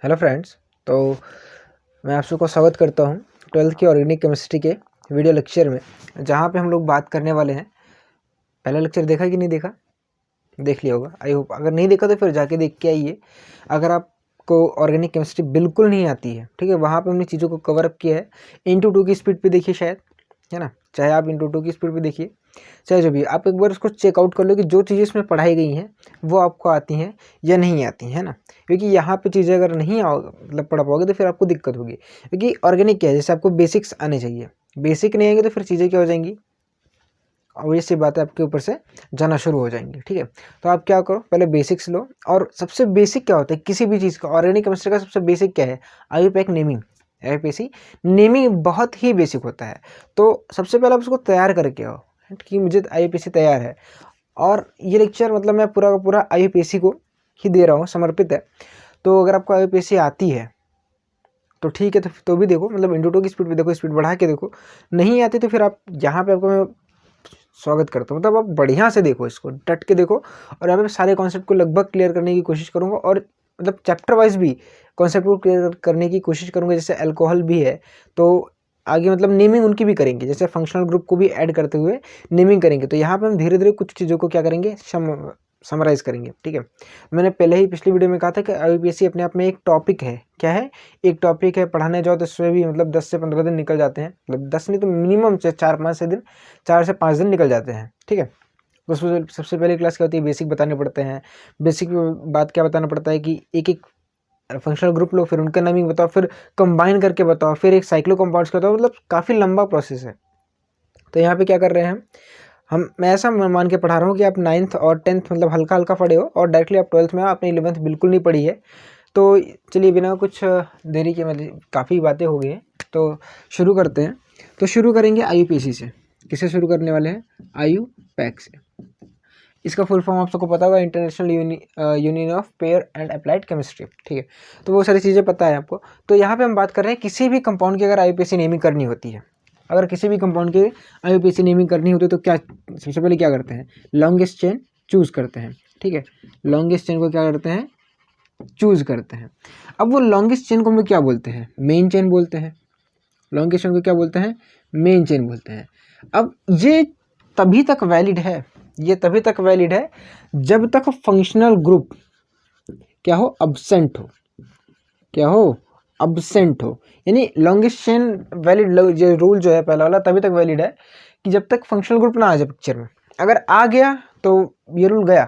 Hello friends. तो मैं आप सबको स्वागत करता हूं 12th की ऑर्गेनिक केमिस्ट्री के वीडियो लेक्चर में, जहां पे हम लोग बात करने वाले हैं। पहला लेक्चर देखा कि नहीं देखा? देख लिया होगा आई होप। अगर नहीं देखा तो फिर जाके देख के आइए। अगर आपको ऑर्गेनिक केमिस्ट्री बिल्कुल नहीं आती है, ठीक है, वहाँ पे हमने चीज़ों को कवर अप किया है। इंटू 2 की स्पीड पे देखिए शायद, है ना। चाहे आप इंटू 2 की स्पीड पे देखिए, चाहे जो भी, आप एक बार उसको चेकआउट कर लो कि जो चीज़ें इसमें पढ़ाई गई हैं वो आपको आती हैं या नहीं आती है ना। क्योंकि यहाँ पे चीज़ें अगर नहीं आओ मतलब पढ़ पाओगे तो फिर आपको दिक्कत होगी। क्योंकि ऑर्गेनिक क्या है, जैसे आपको बेसिक्स आने चाहिए, बेसिक नहीं आएंगे तो फिर चीज़ें क्या हो जाएंगी, ऑब्वियस सी बात है, आपके ऊपर से जाना शुरू हो जाएंगे। ठीक है, तो आप क्या करो, पहले बेसिक्स लो। और सबसे बेसिक क्या होता है किसी भी चीज़ का, ऑर्गेनिक केमिस्ट्री का सबसे बेसिक क्या है? IUPAC naming. आईयूपीएसी नेमिंग बहुत ही बेसिक होता है। तो सबसे पहले आप उसको तैयार करके आओ कि मुझे आईयूपीएसी तैयार है। और ये लेक्चर मतलब मैं पूरा का पूरा आईयूपीएसी को ही दे रहा हूँ, समर्पित है। तो अगर आपको आईयूपीएसी आती है तो ठीक है, तो भी देखो, मतलब इंटू 2 की स्पीड पे देखो, स्पीड बढ़ा के देखो। नहीं आती तो फिर आप यहाँ पे आपको मैं स्वागत करता हूँ, मतलब आप बढ़िया से देखो, इसको डट के देखो। और यहाँ पे सारे कॉन्सेप्ट को लगभग क्लियर करने की कोशिश करूँगा, और मतलब चैप्टर वाइज भी कॉन्सेप्ट को क्लियर करने की कोशिश करूँगा। जैसे अल्कोहल भी है तो आगे मतलब नेमिंग उनकी भी करेंगे, जैसे फंक्शनल ग्रुप को भी ऐड करते हुए नेमिंग करेंगे। तो यहाँ पे हम धीरे धीरे कुछ चीज़ों को क्या करेंगे, समराइज़ करेंगे। ठीक है, मैंने पहले ही पिछली वीडियो में कहा था कि आईयूपीएसी अपने आप में एक टॉपिक है। क्या है? एक टॉपिक है। पढ़ाने जाओ तो इसमें भी मतलब 10 से 15 दिन निकल जाते हैं, मतलब 10 नहीं तो मिनिमम 4 से 5 दिन निकल जाते हैं। ठीक है, उसमें सबसे पहले क्लास क्या होती है, बेसिक बताने पड़ते हैं। बेसिक बात क्या बताना पड़ता है कि एक एक फंक्शनल ग्रुप लो, फिर उनका नेमिंग बताओ, फिर कंबाइन करके बताओ, फिर एक साइक्लो कंपाउंड्स का बताओ, मतलब काफ़ी लंबा प्रोसेस है। तो यहाँ पे क्या कर रहे हैं मैं ऐसा मान के पढ़ा रहा हूँ कि आप 9th और 10th मतलब हल्का हल्का पढ़े हो, और डायरेक्टली आप 12th में आपने 11th बिल्कुल नहीं पढ़ी है। तो चलिए बिना कुछ देरी के, मतलब काफ़ी बातें हो गई हैं, तो शुरू करते हैं। तो शुरू करेंगे आईयूपीएसी से। किससे शुरू करने वाले हैं? आईयूपैक से। इसका फुल फॉर्म आप सबको पता होगा, international union of pair and applied chemistry. ठीक है, तो वो सारी चीज़ें पता है आपको। तो यहाँ पे हम बात कर रहे हैं किसी भी कंपाउंड की अगर आईयूपीएसी नेमिंग करनी होती है, अगर किसी भी कंपाउंड की आईयूपीएसी नेमिंग करनी होती है तो क्या सबसे पहले क्या करते हैं? लॉन्गेस्ट चेन चूज़ करते हैं। ठीक है, लॉन्गेस्ट चेन को क्या करते हैं? चूज़ करते हैं। अब वो लॉन्गेस्ट चेन को हम लोग क्या बोलते हैं? मेन चेन बोलते हैं। लॉन्गेस्ट चेन को क्या बोलते हैं? मेन चेन बोलते हैं। अब ये तभी तक वैलिड है, ये तभी तक वैलिड है जब तक फंक्शनल ग्रुप क्या हो? अब्सेंट हो। क्या हो? अब्सेंट हो। यानी लॉन्गेस्ट चेन वैलिड, ये रूल जो है पहला वाला तभी तक वैलिड है कि जब तक फंक्शनल ग्रुप ना आ जाए पिक्चर में। अगर आ गया तो ये रूल गया,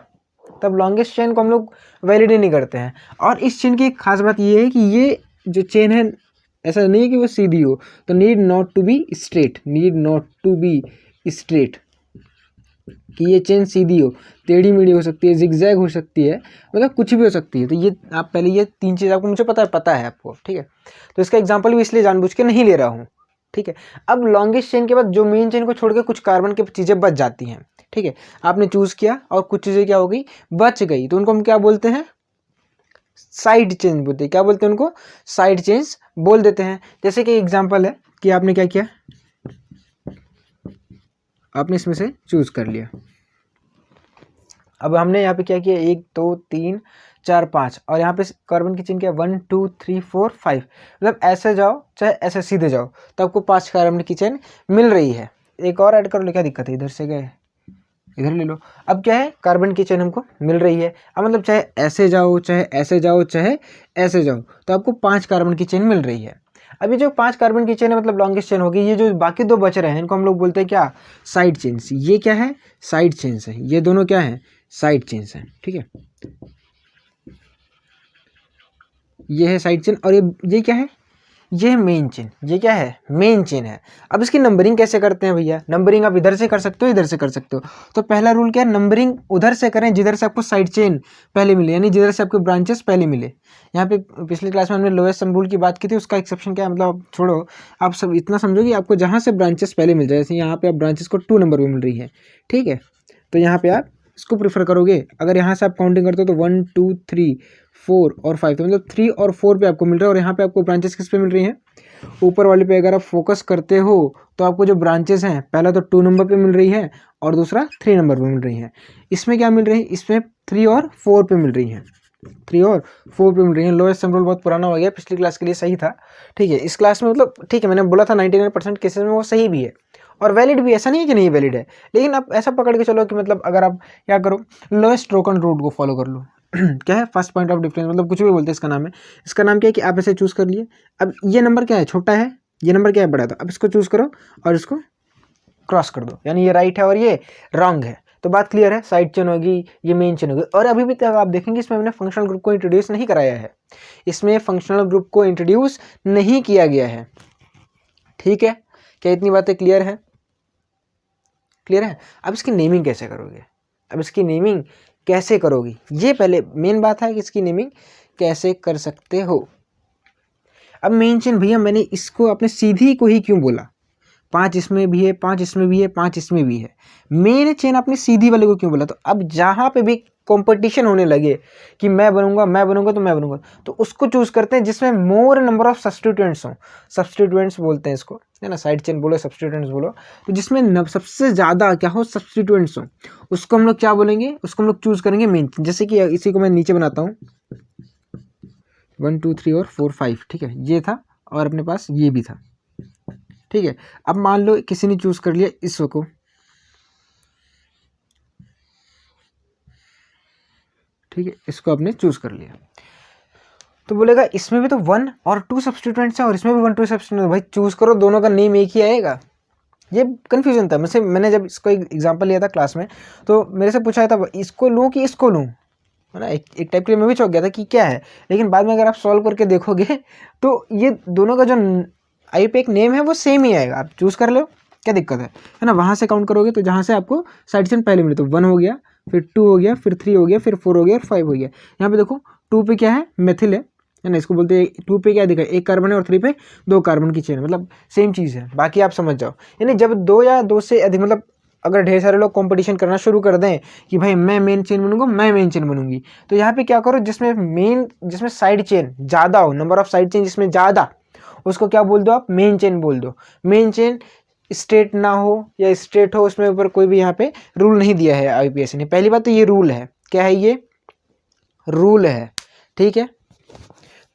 तब लॉन्गेस्ट चेन को हम लोग वैलिड ही नहीं करते हैं। और इस चेन की एक खास बात ये है कि ये जो चेन है, ऐसा नहीं है कि वो सीधी हो, तो need not to be straight, need not to be straight, कि ये चेन सीधी हो, टेढ़ी मेढ़ी हो सकती है, जिगजैग हो सकती है, मतलब कुछ भी हो सकती है। तो ये आप पहले ये 3 चीज़ आपको, मुझे पता है आपको। ठीक है, तो इसका एग्जांपल भी इसलिए जानबूझ के नहीं ले रहा हूँ। ठीक है, अब लॉन्गेस्ट चेन के बाद जो मेन चेन को छोड़ के कुछ कार्बन की चीज़ें बच जाती हैं। ठीक है, आपने चूज़ किया और कुछ चीज़ें क्या हो गई, बच गई, तो उनको हम क्या बोलते हैं? साइड चेन बोलते हैं। क्या बोलते हैं उनको? साइड चेन्स बोल देते हैं। जैसे कि एग्जाम्पल है कि आपने क्या किया, आपने इसमें से चूज़ कर लिया। अब हमने यहाँ पे क्या किया, 1 2 3 4 5, और यहाँ पे कार्बन की चेन क्या, 1 2 3 4 5, मतलब ऐसे जाओ चाहे ऐसे सीधे जाओ तो आपको 5 कार्बन की चेन मिल रही है। एक और ऐड कर लो, क्या दिक्कत है? इधर से गए, इधर ले लो। अब क्या है, कार्बन की चेन हमको मिल रही है। अब मतलब चाहे ऐसे जाओ चाहे ऐसे जाओ चाहे ऐसे जाओ, तो आपको 5 कार्बन की चेन मिल रही है। अभी जो 5 कार्बन की चेन है मतलब लॉन्गेस्ट चेन होगी। ये जो बाकी 2 बच रहे हैं इनको हम लोग बोलते हैं क्या? Side chains. ये क्या है? साइड चेन्स है। ये दोनों क्या है? साइड चेन्स हैं। ठीक है, ये है साइड चेन, और ये क्या है? ये है मेन चेन। ये क्या है? मेन चेन है। अब इसकी नंबरिंग कैसे करते हैं भैया? नंबरिंग आप इधर से कर सकते हो, इधर से कर सकते हो। तो पहला रूल क्या है, नंबरिंग उधर से करें जिधर से आपको साइड चेन पहले मिले, यानी जिधर से आपको ब्रांचेस पहले मिले। यहाँ पे पिछली क्लास में हमने लोएस्ट सम रूल की बात की थी, उसका एक्सेप्शन क्या है, मतलब आप छोड़ो, आप सब इतना समझो कि आपको जहाँ से ब्रांचेस पहले मिल जाए। जैसे यहाँ पे आप ब्रांचेस को 2 नंबर पर मिल रही है, ठीक है, तो यहाँ पे आप इसको प्रीफर करोगे। अगर यहाँ से आप काउंटिंग करते हो तो 1 2 3 4 और 5, तो मतलब 3 और 4 पे आपको मिल रहा है। और यहाँ पे आपको ब्रांचेस किस पे मिल रही हैं? ऊपर वाले पे अगर आप फोकस करते हो तो आपको जो ब्रांचेस हैं, पहला तो 2 नंबर पे मिल रही है और दूसरा 3 नंबर पे मिल रही है। इसमें क्या मिल रही है? इसमें 3 और 4 पे मिल रही है। 3 और 4 पे मिल रही है। लोएस्ट सम रूल बहुत पुराना हो गया, पिछली क्लास के लिए सही था, ठीक है। इस क्लास में मतलब ठीक है, मैंने बोला था 99% केसेस में वो सही भी है और वैलिड भी, ऐसा नहीं है कि नहीं वैलिड है, लेकिन आप ऐसा पकड़ के चलो कि मतलब अगर आप क्या करो, लोएस्ट टोकन रूट को फॉलो कर लो। क्या है, फर्स्ट पॉइंट ऑफ डिफरेंस, मतलब कुछ भी बोलते हैं, इसका नाम है, इसका नाम क्या है कि आप ऐसे चूज कर लिए। अब ये नंबर क्या है, छोटा है, ये नंबर क्या है, बड़ा था। अब इसको चूज करो और इसको क्रॉस कर दो, यानी ये राइट है और ये रॉन्ग है। तो बात क्लियर है, साइड चेन होगी, ये मेन चेन होगी। और अभी भी तक आप देखेंगे इसमें मैंने फंक्शनल ग्रुप को इंट्रोड्यूस नहीं कराया है, इसमें फंक्शनल ग्रुप को इंट्रोड्यूस नहीं किया गया है, ठीक है। क्या इतनी बातें क्लियर है? क्लियर है। अब इसकी नेमिंग कैसे करोगे, अब इसकी नेमिंग कैसे करोगी, ये पहले मेन बात है कि इसकी नेमिंग कैसे कर सकते हो। अब मेन चेन भैया मैंने इसको अपने सीधी को ही क्यों बोला, 5 इसमें भी है, 5 इसमें भी है, 5 इसमें भी है, मेन चेन अपनी सीधी वाले को क्यों बोला? तो अब जहाँ पे भी कंपटीशन होने लगे कि मैं बनूंगा तो मैं बनूंगा, तो उसको चूज करते हैं जिसमें मोर नंबर ऑफ सब्स्टिट्यूएंट्स हो, सब्स्टिट्यूएंट्स बोलते हैं इसको, है ना, साइड चेन बोलो, सब्स्टिट्यूएंट्स बोलो। तो जिसमें सबसे ज़्यादा क्या हो, सब्स्टिट्यूएंट्स हो, उसको हम लोग क्या बोलेंगे, उसको हम लोग चूज करेंगे मेन। जैसे कि इसी को मैं नीचे बनाता हूँ, 1 2 3 और 4 5, ठीक है, ये था और अपने पास ये भी था, ठीक है। अब मान लो किसी ने चूज कर लिया इसको, ठीक है, इसको आपने चूज कर लिया, तो बोलेगा इसमें भी तो 1 और 2 सब्स्टिट्यूएंट्स हैं और इसमें भी 1 2 सब्स्टिट्यूएंट, भाई चूज करो, दोनों का नेम एक ही आएगा। ये कन्फ्यूजन था मुझसे, मैंने जब इसको एक एग्जांपल लिया था क्लास में, तो मेरे से पूछा था इसको लूँ कि इसको लूँ, है ना, एक टाइप के लिए मैं भी चौंक गया था कि क्या है। लेकिन बाद में अगर आप सॉल्व करके देखोगे तो ये दोनों का जो आईयूपीएक नेम है वो सेम ही आएगा, आप चूज कर लो, क्या दिक्कत है ना। वहाँ से काउंट करोगे तो जहाँ से आपको साइड चेन पहले मिले, तो 1 हो गया, फिर 2 हो गया, फिर 3 हो गया, फिर 4 हो गया और 5 हो गया। यहाँ पे देखो 2 पे क्या है, मेथिल है ना, इसको बोलते हैं। 2 पे क्या दिखा, 1 कार्बन है और 3 पे 2 कार्बन की चेन, मतलब सेम चीज़ है, बाकी आप समझ जाओ। यानी जब 2 या 2 से अधिक, मतलब अगर ढेर सारे लोग कंपटीशन करना शुरू कर दें कि भाई मैं मेन चेन बनूंगा, मैं मेन चेन बनूंगी, तो यहाँ पे क्या करो, जिसमें साइड चेन ज़्यादा हो, नंबर ऑफ साइड चेन जिसमें ज़्यादा, उसको क्या बोल दो आप, मेन चेन बोल दो। मेन चेन स्ट्रेट ना हो या स्ट्रेट हो, उसमें ऊपर कोई भी यहाँ पे रूल नहीं दिया है आईयूपीएसी ने। पहली बात तो ये रूल है, क्या है, ये रूल है, ठीक है।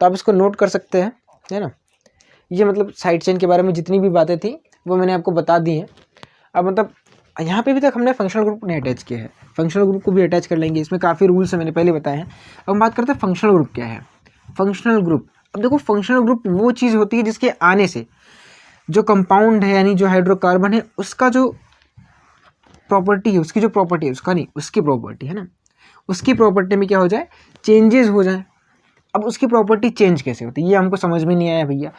तो आप इसको नोट कर सकते हैं, है ना। ये मतलब साइड चेन के बारे में जितनी भी बातें थी वो मैंने आपको बता दी हैं। अब मतलब यहाँ पे भी तक हमने फंक्शनल ग्रुप नहीं अटैच किया है, फंक्शनल ग्रुप को भी अटैच कर लेंगे, इसमें काफ़ी रूल्स है, मैंने पहले बताए हैं। अब हम बात करते हैं फंक्शनल ग्रुप क्या है। फंक्शनल ग्रुप, अब देखो फंक्शनल ग्रुप वो चीज़ होती है जिसके आने से जो कंपाउंड है, यानी जो हाइड्रोकार्बन है, उसका जो प्रॉपर्टी है, उसकी जो प्रॉपर्टी है, उसका नहीं, उसकी प्रॉपर्टी है ना, उसकी प्रॉपर्टी में क्या हो जाए, चेंजेस हो जाए। अब उसकी प्रॉपर्टी चेंज कैसे होती है, ये हमको समझ में नहीं आया भैया।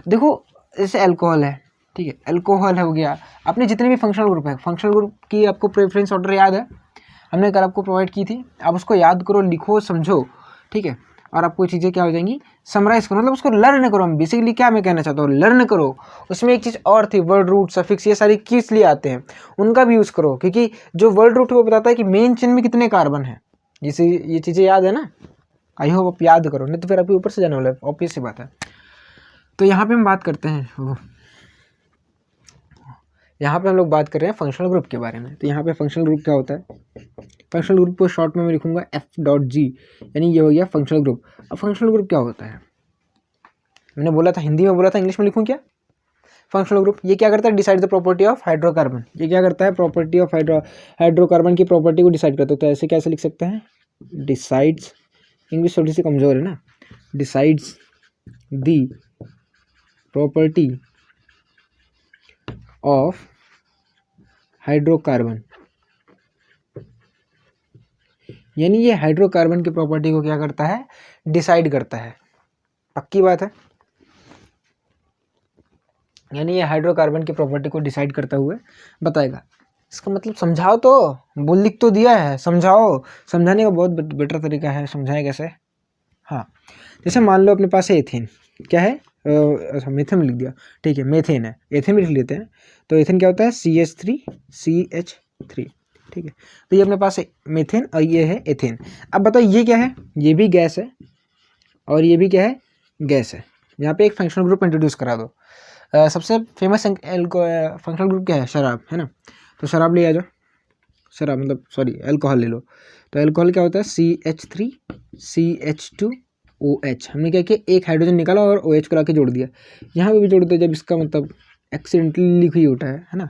देखो जैसे अल्कोहल है, ठीक है, अल्कोहल हो गया, अपने जितने भी फंक्शनल ग्रुप है, फंक्शनल ग्रुप की आपको प्रेफरेंस ऑर्डर याद है, हमने कल आपको प्रोवाइड की थी, आप उसको याद करो, लिखो, समझो, ठीक है। और आपको चीज़ें क्या हो जाएंगी, समराइज करो, मतलब उसको लर्न करो। हम बेसिकली क्या मैं कहना चाहता हूँ, लर्न करो। उसमें एक चीज़ और थी, वर्ड रूट, सफिक्स, ये सारी किस लिए आते हैं, उनका भी यूज़ करो, क्योंकि जो वर्ड रूट है वो बताता है कि मेन चेन में कितने कार्बन है। जैसे ये चीज़ें याद है ना, आई होप आप याद करो, नहीं तो फिर आपके ऊपर से जाने वाला है, ऑब्वियस सी बात है। तो यहाँ पे हम बात करते हैं, यहाँ पे हम लोग बात कर रहे हैं फंक्शनल ग्रुप के बारे में। तो यहाँ पे फंक्शनल ग्रुप क्या होता है, फंक्शनल ग्रुप को शॉर्ट में मैं लिखूंगा F.G, यानी ये हो गया फंक्शनल ग्रुप। अब फंक्शनल ग्रुप क्या होता है, मैंने बोला था हिंदी में, बोला था इंग्लिश में लिखूँ क्या। फंक्शनल ग्रुप ये क्या करता है, decide the property of hydrocarbon. ये क्या करता है, प्रॉपर्टी ऑफ हाइड्रोकार्बन की प्रॉपर्टी को डिसाइड करता है। तो ऐसे कैसे लिख सकते हैं, डिसाइड्स, इंग्लिश थोड़ी सी कमज़ोर है ना, decides the property of hydrocarbon, यानी ये हाइड्रोकार्बन की प्रॉपर्टी को क्या करता है, डिसाइड करता है। पक्की बात है, यानी ये हाइड्रोकार्बन की प्रॉपर्टी को डिसाइड करता हुए बताएगा। इसका मतलब समझाओ तो, बोल लिख तो दिया है, समझाओ। समझाने का बहुत बेटर तरीका है, समझाएं कैसे। हाँ, जैसे मान लो अपने पास है एथेन, क्या है, अच्छा मेथेन लिख दिया, ठीक है, मेथेन है, एथेन भी लिख लेते हैं। तो एथेन क्या होता है, CH3, ठीक है। तो ये अपने पास है मेथेन और ये है एथेन। अब बताओ ये क्या है, ये भी गैस है और ये भी क्या है, गैस है। यहाँ पे एक फंक्शनल ग्रुप इंट्रोड्यूस करा दो। सबसे फेमस फंक्शनल ग्रुप क्या है, शराब, है ना। तो शराब ले आ जाओ, शराब मतलब सॉरी अल्कोहल ले लो, तो अल्कोहल क्या होता है CH3CH2OH। हमने क्या किया, एक हाइड्रोजन निकाला और OH को ला के जोड़ दिया। यहाँ पे भी जोड़ दिया जब इसका मतलब एक्सीडेंटली लिख ही उठा है ना।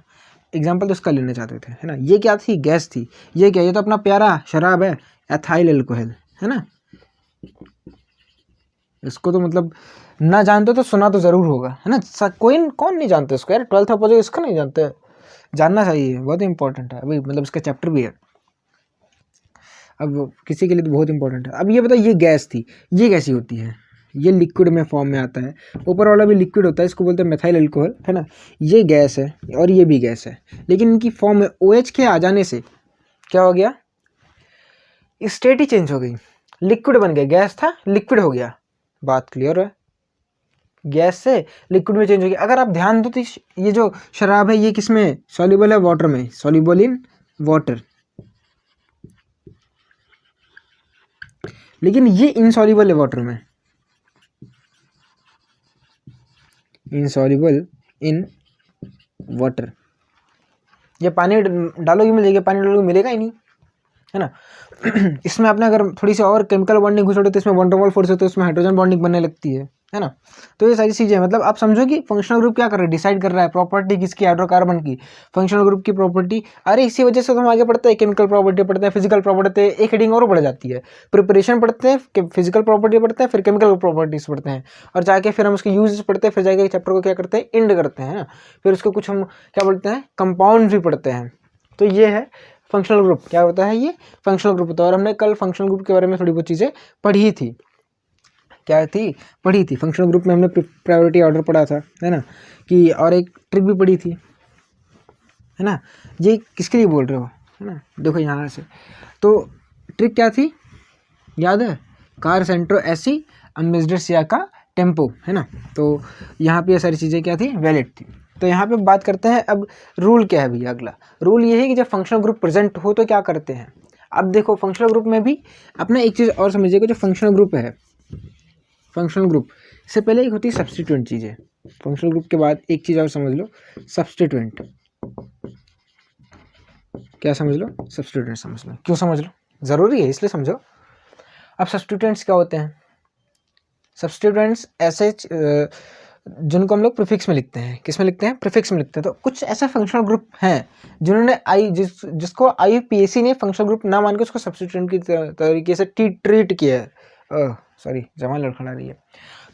एग्जाम्पल तो इसका लेना चाहते थे, है ना। ये क्या थी, गैस थी। ये क्या, ये तो अपना प्यारा शराब है, एथाइल अल्कोहल, है ना। इसको तो मतलब ना जानते तो सुना तो जरूर होगा, है ना। कोई कौन नहीं जानते इसको यार, 12th अपोजिट इसको नहीं जानते, जानना चाहिए, बहुत इंपॉर्टेंट है अभी, मतलब इसका चैप्टर भी है, अब किसी के लिए तो बहुत इंपॉर्टेंट है। अब ये बताओ, ये गैस थी, ये कैसी होती है, ये लिक्विड में फॉर्म में आता है, ऊपर वाला भी लिक्विड होता है, इसको बोलते हैं मेथाइल अल्कोहल, है ना। ये गैस है और ये भी गैस है, लेकिन इनकी फॉर्म में OH के आ जाने से क्या हो गया, स्टेट ही चेंज हो गई, लिक्विड बन गया, गैस था लिक्विड हो गया। बात क्लियर है, गैस से लिक्विड में चेंज हो गया। अगर आप ध्यान दो तो ये जो शराब है ये किस में सॉल्युबल है, वाटर में, सॉल्युबल इन वाटर, लेकिन ये इनसॉल्युबल है वाटर में, इनसॉल्युबल इन वाटर। ये पानी डालोगे मिलेगा, पानी डालोगे मिलेगा ही नहीं, है ना। इसमें आपने अगर थोड़ी सी और केमिकल बॉन्डिंग घुसोड़े तो इसमें वन टू वन फोर्स होता है, इसमें हाइड्रोजन बॉन्डिंग बनने लगती है ना। तो ये सारी चीज़ें मतलब आप समझो कि फंक्शनल ग्रुप क्या कर रहा है, डिसाइड कर रहा है प्रॉपर्टी किसकी, हाइड्रोकार्बन की, फंक्शनल ग्रुप की प्रॉपर्टी। अरे इसी वजह से तो हम आगे पढ़ते हैं, केमिकल प्रॉपर्टी पढ़ते हैं, फिजिकल प्रॉपर्टी, एक हेडिंग और बढ़ जाती है, प्रिपरेशन पढ़ते हैं, फिजिकल प्रॉपर्टी पढ़ते हैं, फिर केमिकल प्रॉपर्टीज पढ़ते हैं, और जाके फिर हम उसके यूज पढ़ते हैं, फिर जाके चैप्टर को क्या करते हैं, एंड करते हैं ना। फिर उसको कुछ हम क्या बोलते हैं, कंपाउंड भी पढ़ते हैं। तो ये है फंक्शनल ग्रुप, क्या होता है, ये फंक्शनल ग्रुप होता है। और हमने कल फंक्शनल ग्रुप के बारे में थोड़ी बहुत चीज़ें पढ़ी थी, क्या थी, पढ़ी थी फंक्शनल ग्रुप में, हमने प्रायोरिटी ऑर्डर पढ़ा था, है ना, कि और एक ट्रिक भी पढ़ी थी, है ना। ये किसके लिए बोल रहे हो, है ना, देखो यहाँ से, तो ट्रिक क्या थी याद है, कार सेंट्रो एसी अम्बेसडर सिया का टेम्पो, है ना। तो यहाँ पे ये सारी चीज़ें क्या थी, वैलिड थी। तो यहाँ पे बात करते हैं अब रूल क्या है भैया। अगला रूल ये है कि जब फंक्शनल ग्रुप प्रेजेंट हो तो क्या करते हैं। अब देखो फंक्शनल ग्रुप में भी अपना एक चीज़ और समझिएगा, जो फंक्शनल ग्रुप है, फंक्शनल ग्रुप से पहले एक होती है सब्स्टिट्यूएंट चीज़ें, फंक्शनल ग्रुप के बाद एक चीज़ और समझ लो, सब्स्टिट्यूएंट। क्या समझ लो, सब्स्टिट्यूएंट समझ लो। क्यों समझ लो, ज़रूरी है इसलिए समझो। अब सब्स्टिट्यूएंट्स क्या होते हैं, सब्स्टिट्यूएंट्स ऐसे जिनको हम लोग प्रीफिक्स में लिखते हैं, किस में लिखते हैं, प्रीफिक्स में लिखते हैं। तो कुछ ऐसे फंक्शनल ग्रुप हैं जिन्होंने जिसको IUPAC ने फंक्शनल ग्रुप ना मान के उसको सब्स्टिट्यूएंट की तरीके से ट्रीट किया है। सॉरी जमा लड़खड़ा रही है।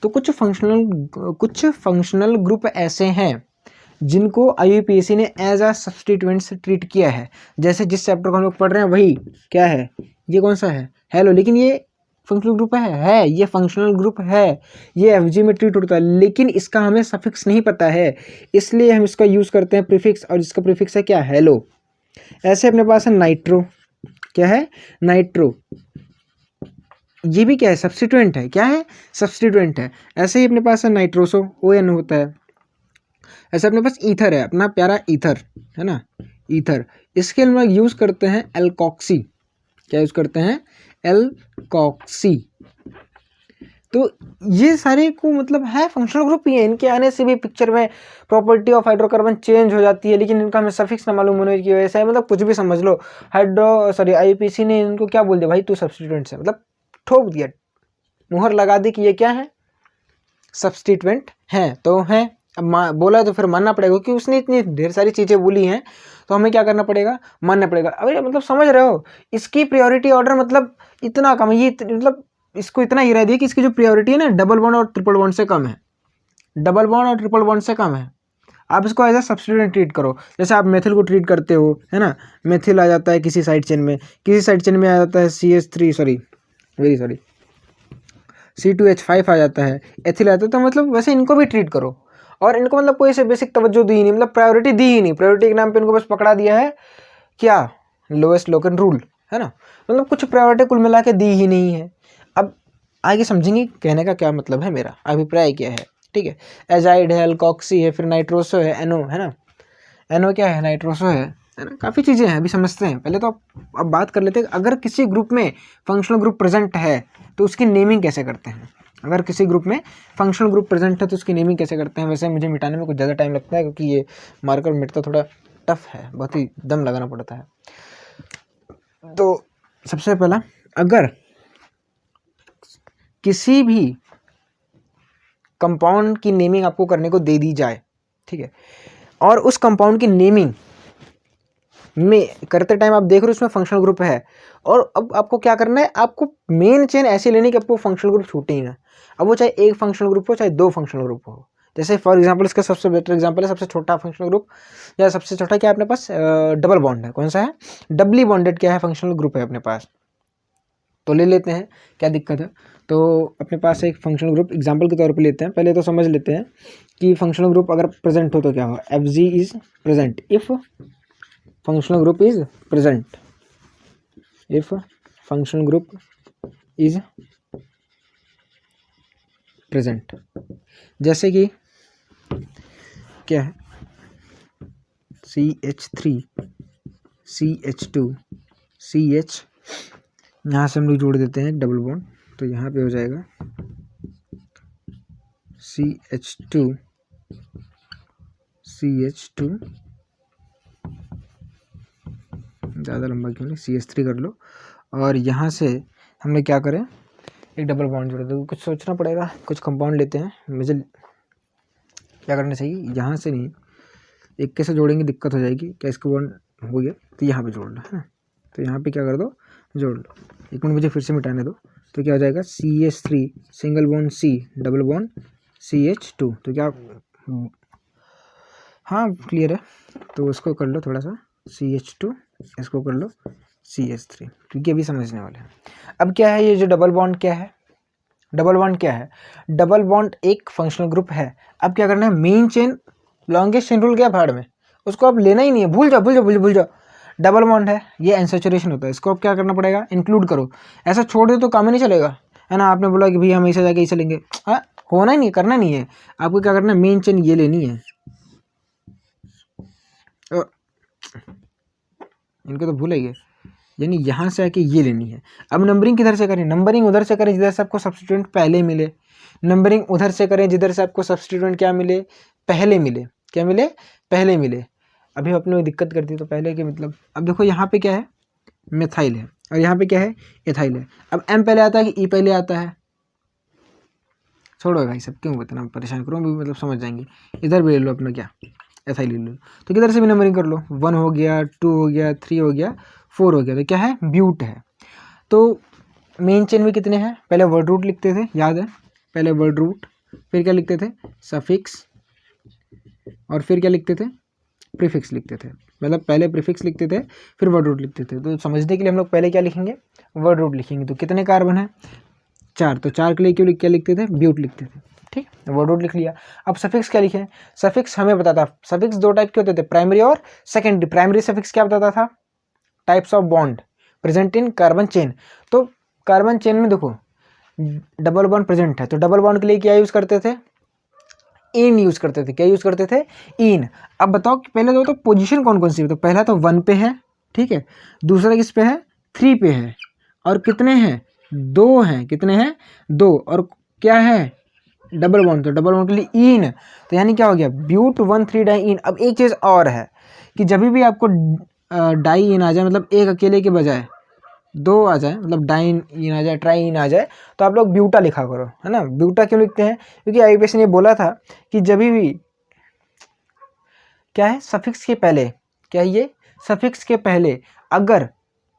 तो कुछ फंक्शनल ग्रुप ऐसे हैं जिनको IUPAC ने एज अ सब्स्टिट्यूएंट से ट्रीट किया है। जैसे जिस चैप्टर को हम लोग पढ़ रहे हैं वही क्या है, ये कौन सा है, हेलो, लेकिन ये फंक्शनल ग्रुप है, ये फंक्शनल ग्रुप है, ये FG में ट्रीट होता है, लेकिन इसका हमें सफिक्स नहीं पता है, इसलिए हम इसका यूज़ करते हैं प्रीफिक्स, और इसका प्रीफिक्स है क्या, हेलो। ऐसे अपने पास है नाइट्रो, क्या है, नाइट्रो, ये भी क्या है, सब्स्टिट्यूएंट है, क्या है, सब्स्टिट्यूएंट है। ऐसे ही अपने पास है नाइट्रोसो, ON होता है। ऐसे अपने पास ईथर है, अपना प्यारा ईथर, है ना, ईथर। इसके हम लोग यूज़ करते हैं एल्कोक्सी, क्या यूज़ करते हैं, एल्कोक्सी। तो ये सारे को मतलब है फंक्शनल ग्रुप ही है। इनके आने से भी पिक्चर में प्रॉपर्टी ऑफ हाइड्रोकार्बन चेंज हो जाती है, लेकिन इनका हमें सफिक्स ना मालूम होने की वजह से, मतलब कुछ भी समझ लो, IUPAC ने इनको क्या बोल दिया भाई, तू सब्स्टिट्यूएंट है, मतलब ठोक दिया, मुहर लगा दी कि ये क्या है, सब्स्टिट्यूएंट है। तो है, अब बोला तो फिर मानना पड़ेगा, क्योंकि उसने इतनी ढेर सारी चीज़ें बोली हैं, तो हमें क्या करना पड़ेगा, मानना पड़ेगा। अरे मतलब समझ रहे हो, इसकी प्रायोरिटी ऑर्डर मतलब इतना कम है, ये मतलब इसको इतना ही रह दिया कि इसकी जो प्रायोरिटी है ना, डबल बॉन्ड और ट्रिपल बॉन्ड से कम है, डबल बॉन्ड और ट्रिपल बॉन्ड से कम है। आप इसको एज ए सब्स्टिट्यूएंट ट्रीट करो, जैसे आप मेथिल को ट्रीट करते हो, है ना, मेथिल आ जाता है किसी साइड चेन में, किसी साइड चेन में आ जाता है C2H5 आ जाता है, एथिल आता है, तो मतलब वैसे इनको भी ट्रीट करो। और इनको मतलब कोई से बेसिक तवज्जो दी ही नहीं, मतलब प्रायोरिटी दी ही नहीं, प्रायोरिटी के नाम पे इनको बस पकड़ा दिया है क्या, लोएस्ट लोकन रूल, है ना, मतलब कुछ प्रायोरिटी कुल मिला के दी ही नहीं है। अब आगे समझेंगे कहने का क्या मतलब है, मेरा अभिप्राय क्या है, ठीक है। एजाइड है, एल्कोक्सी है, फिर नाइट्रोसो है, एनो, है ना, एनो क्या है, नाइट्रोसो है ना, काफ़ी चीज़ें हैं, अभी समझते हैं। पहले तो अब बात कर लेते हैं, अगर किसी ग्रुप में फंक्शनल ग्रुप प्रेजेंट है तो उसकी नेमिंग कैसे करते हैं। अगर किसी ग्रुप में फंक्शनल ग्रुप प्रेजेंट है तो उसकी नेमिंग कैसे करते हैं। वैसे मुझे मिटाने में कुछ ज़्यादा टाइम लगता है, क्योंकि ये मार्कर मिटता थोड़ा टफ है, बहुत ही दम लगाना पड़ता है। तो सबसे पहला, अगर किसी भी कंपाउंड की नेमिंग आपको करने को दे दी जाए, ठीक है, और उस कंपाउंड की नेमिंग में करते टाइम आप देख रहे हो उसमें फंक्शनल ग्रुप है, और अब आपको क्या करना है, आपको मेन चेन ऐसे लेनी कि आपको फंक्शनल ग्रुप छूटे ही ना। अब वो चाहे एक फंक्शनल ग्रुप हो चाहे दो फंक्शनल ग्रुप हो। जैसे फॉर एग्जांपल इसका सबसे बेटर एग्जांपल है सबसे छोटा फंक्शनल ग्रुप, या सबसे छोटा क्या है अपने पास, डबल बॉन्ड है। कौन सा है? डबली बॉन्डेड क्या है, फंक्शनल ग्रुप है अपने पास। तो ले लेते हैं, क्या दिक्कत है। तो अपने पास एक फंक्शनल ग्रुप एग्जांपल के तौर पे लेते हैं। पहले तो समझ लेते हैं कि फंक्शनल ग्रुप अगर प्रेजेंट हो तो क्या होगा। F G is present if functional group is present, if functional group is present। जैसे कि क्या है, CH3 CH2 CH, यहाँ से हम लोग जोड़ देते हैं डबल बॉन्ड, तो यहाँ पे हो जाएगा CH2 CH2, ज़्यादा लंबा क्यों नहीं, CH3 कर लो। और यहाँ से हमने क्या करें, एक डबल बॉन्ड जोड़ दो। कुछ सोचना पड़ेगा, कुछ कंपाउंड लेते हैं। मुझे क्या करना चाहिए, यहाँ से नहीं, एक कैसे जोड़ेंगे दिक्कत हो जाएगी। क्या इसका बॉन्ड हो गया, तो यहाँ पे जोड़ लो, है ना। तो यहाँ पे क्या कर दो, जोड़ लो। एक मिनट मुझे फिर से मिटाने दो। तो क्या हो जाएगा, CH3 single bond C double bond CH2। तो क्या, हाँ क्लियर है। तो उसको कर लो थोड़ा सा, CH2, इसको कर लो CH3, क्योंकि अभी समझने वाले हैं। अब क्या है ये जो डबल बॉन्ड, क्या है डबल बॉन्ड, क्या है डबल बॉन्ड, एक फंक्शनल ग्रुप है। अब क्या करना है, main chain longest chain rule क्या भाड़ में, उसको अब लेना ही नहीं है, भूल जाओ भूल जाओ भूल जाओ। डबल बॉन्ड है, ये एनसैचुरेशन होता है, इसको अब क्या करना पड़ेगा, इंक्लूड करो। ऐसा छोड़ दे तो काम ही नहीं चलेगा, है ना। आपने बोला कि भैया हम ऐसे जाके ऐसे लेंगे, हाँ होना ही नहीं, करना नहीं है। आपको क्या करना है, मेन चेन ये लेनी है। इनको तो भूल गए, यानी यहाँ से आके ये लेनी है। अब नंबरिंग किधर से करें, नंबरिंग उधर से करें जिधर से आपको सब्स्टिट्यूएंट पहले मिले। नंबरिंग उधर से करें जिधर से आपको सब्स्टिट्यूएंट क्या मिले, पहले मिले। क्या मिले, पहले मिले। अभी अपने दिक्कत करती है, तो पहले के मतलब, अब देखो यहाँ पे क्या है, मिथाइल है, और यहाँ पे क्या है, एथाइल है। अब M पहले आता है कि E पहले आता है, छोड़ो भाई सब, क्यों इतना परेशान करो, भी मतलब समझ जाएंगे। इधर भी ले लो अपना क्या, एथाइल ले लो। तो किधर से भी नंबरिंग कर लो, 1 हो गया, 2 हो गया, 3 हो गया, 4 हो गया। तो क्या है, ब्यूट है। तो मेन चेन में कितने हैं, पहले वर्ड रूट लिखते थे, याद है, पहले वर्ड रूट, फिर क्या लिखते थे, सफिक्स, और फिर क्या लिखते थे, प्रीफिक्स लिखते थे। मतलब पहले प्रीफिक्स लिखते थे फिर वर्ड रूट लिखते थे। तो समझने के लिए हम लोग पहले क्या लिखेंगे, वर्ड रूट लिखेंगे। तो कितने कार्बन है, 4, तो 4 के लिए क्यों क्या लिखते थे, ब्यूट लिखते थे, ठीक, वर्ड रूट लिख लिया। अब सफिक्स क्या लिखे, सफिक्स हमें बताता, सफिक्स दो टाइप के होते थे, प्राइमरी और सेकेंडरी। प्राइमरी सफिक्स क्या बताता था, types of bond present in carbon chain. तो कार्बन चेन में देखो डबल बॉन्ड प्रेजेंट है, तो डबल बॉन्ड के लिए क्या यूज करते थे, इन यूज करते थे। क्या यूज करते थे, इन। अब बताओ कि पहले तो पोजीशन कौन कौन सी है, तो पहला तो 1 पे है, ठीक है, दूसरा किस पे है, 3 पे है, और कितने हैं, 2 हैं, कितने हैं, 2, और क्या है, डबल बॉन्ड, तो डबल बॉन्ड के लिए इन। तो यानी क्या हो गया, ब्यूट 1,3 डाई इन। अब एक चीज़ और है कि जब भी आपको डाई इन आ जाए, मतलब एक अकेले के बजाय 2 आ जाए, मतलब डाइन इन आ जाए, ट्राई इन आ जाए, तो आप लोग ब्यूटा लिखा करो, है ना। ब्यूटा क्यों लिखते हैं, क्योंकि आईपीएस ने बोला था कि जब भी क्या है, सफिक्स के पहले, क्या है ये, सफिक्स के पहले अगर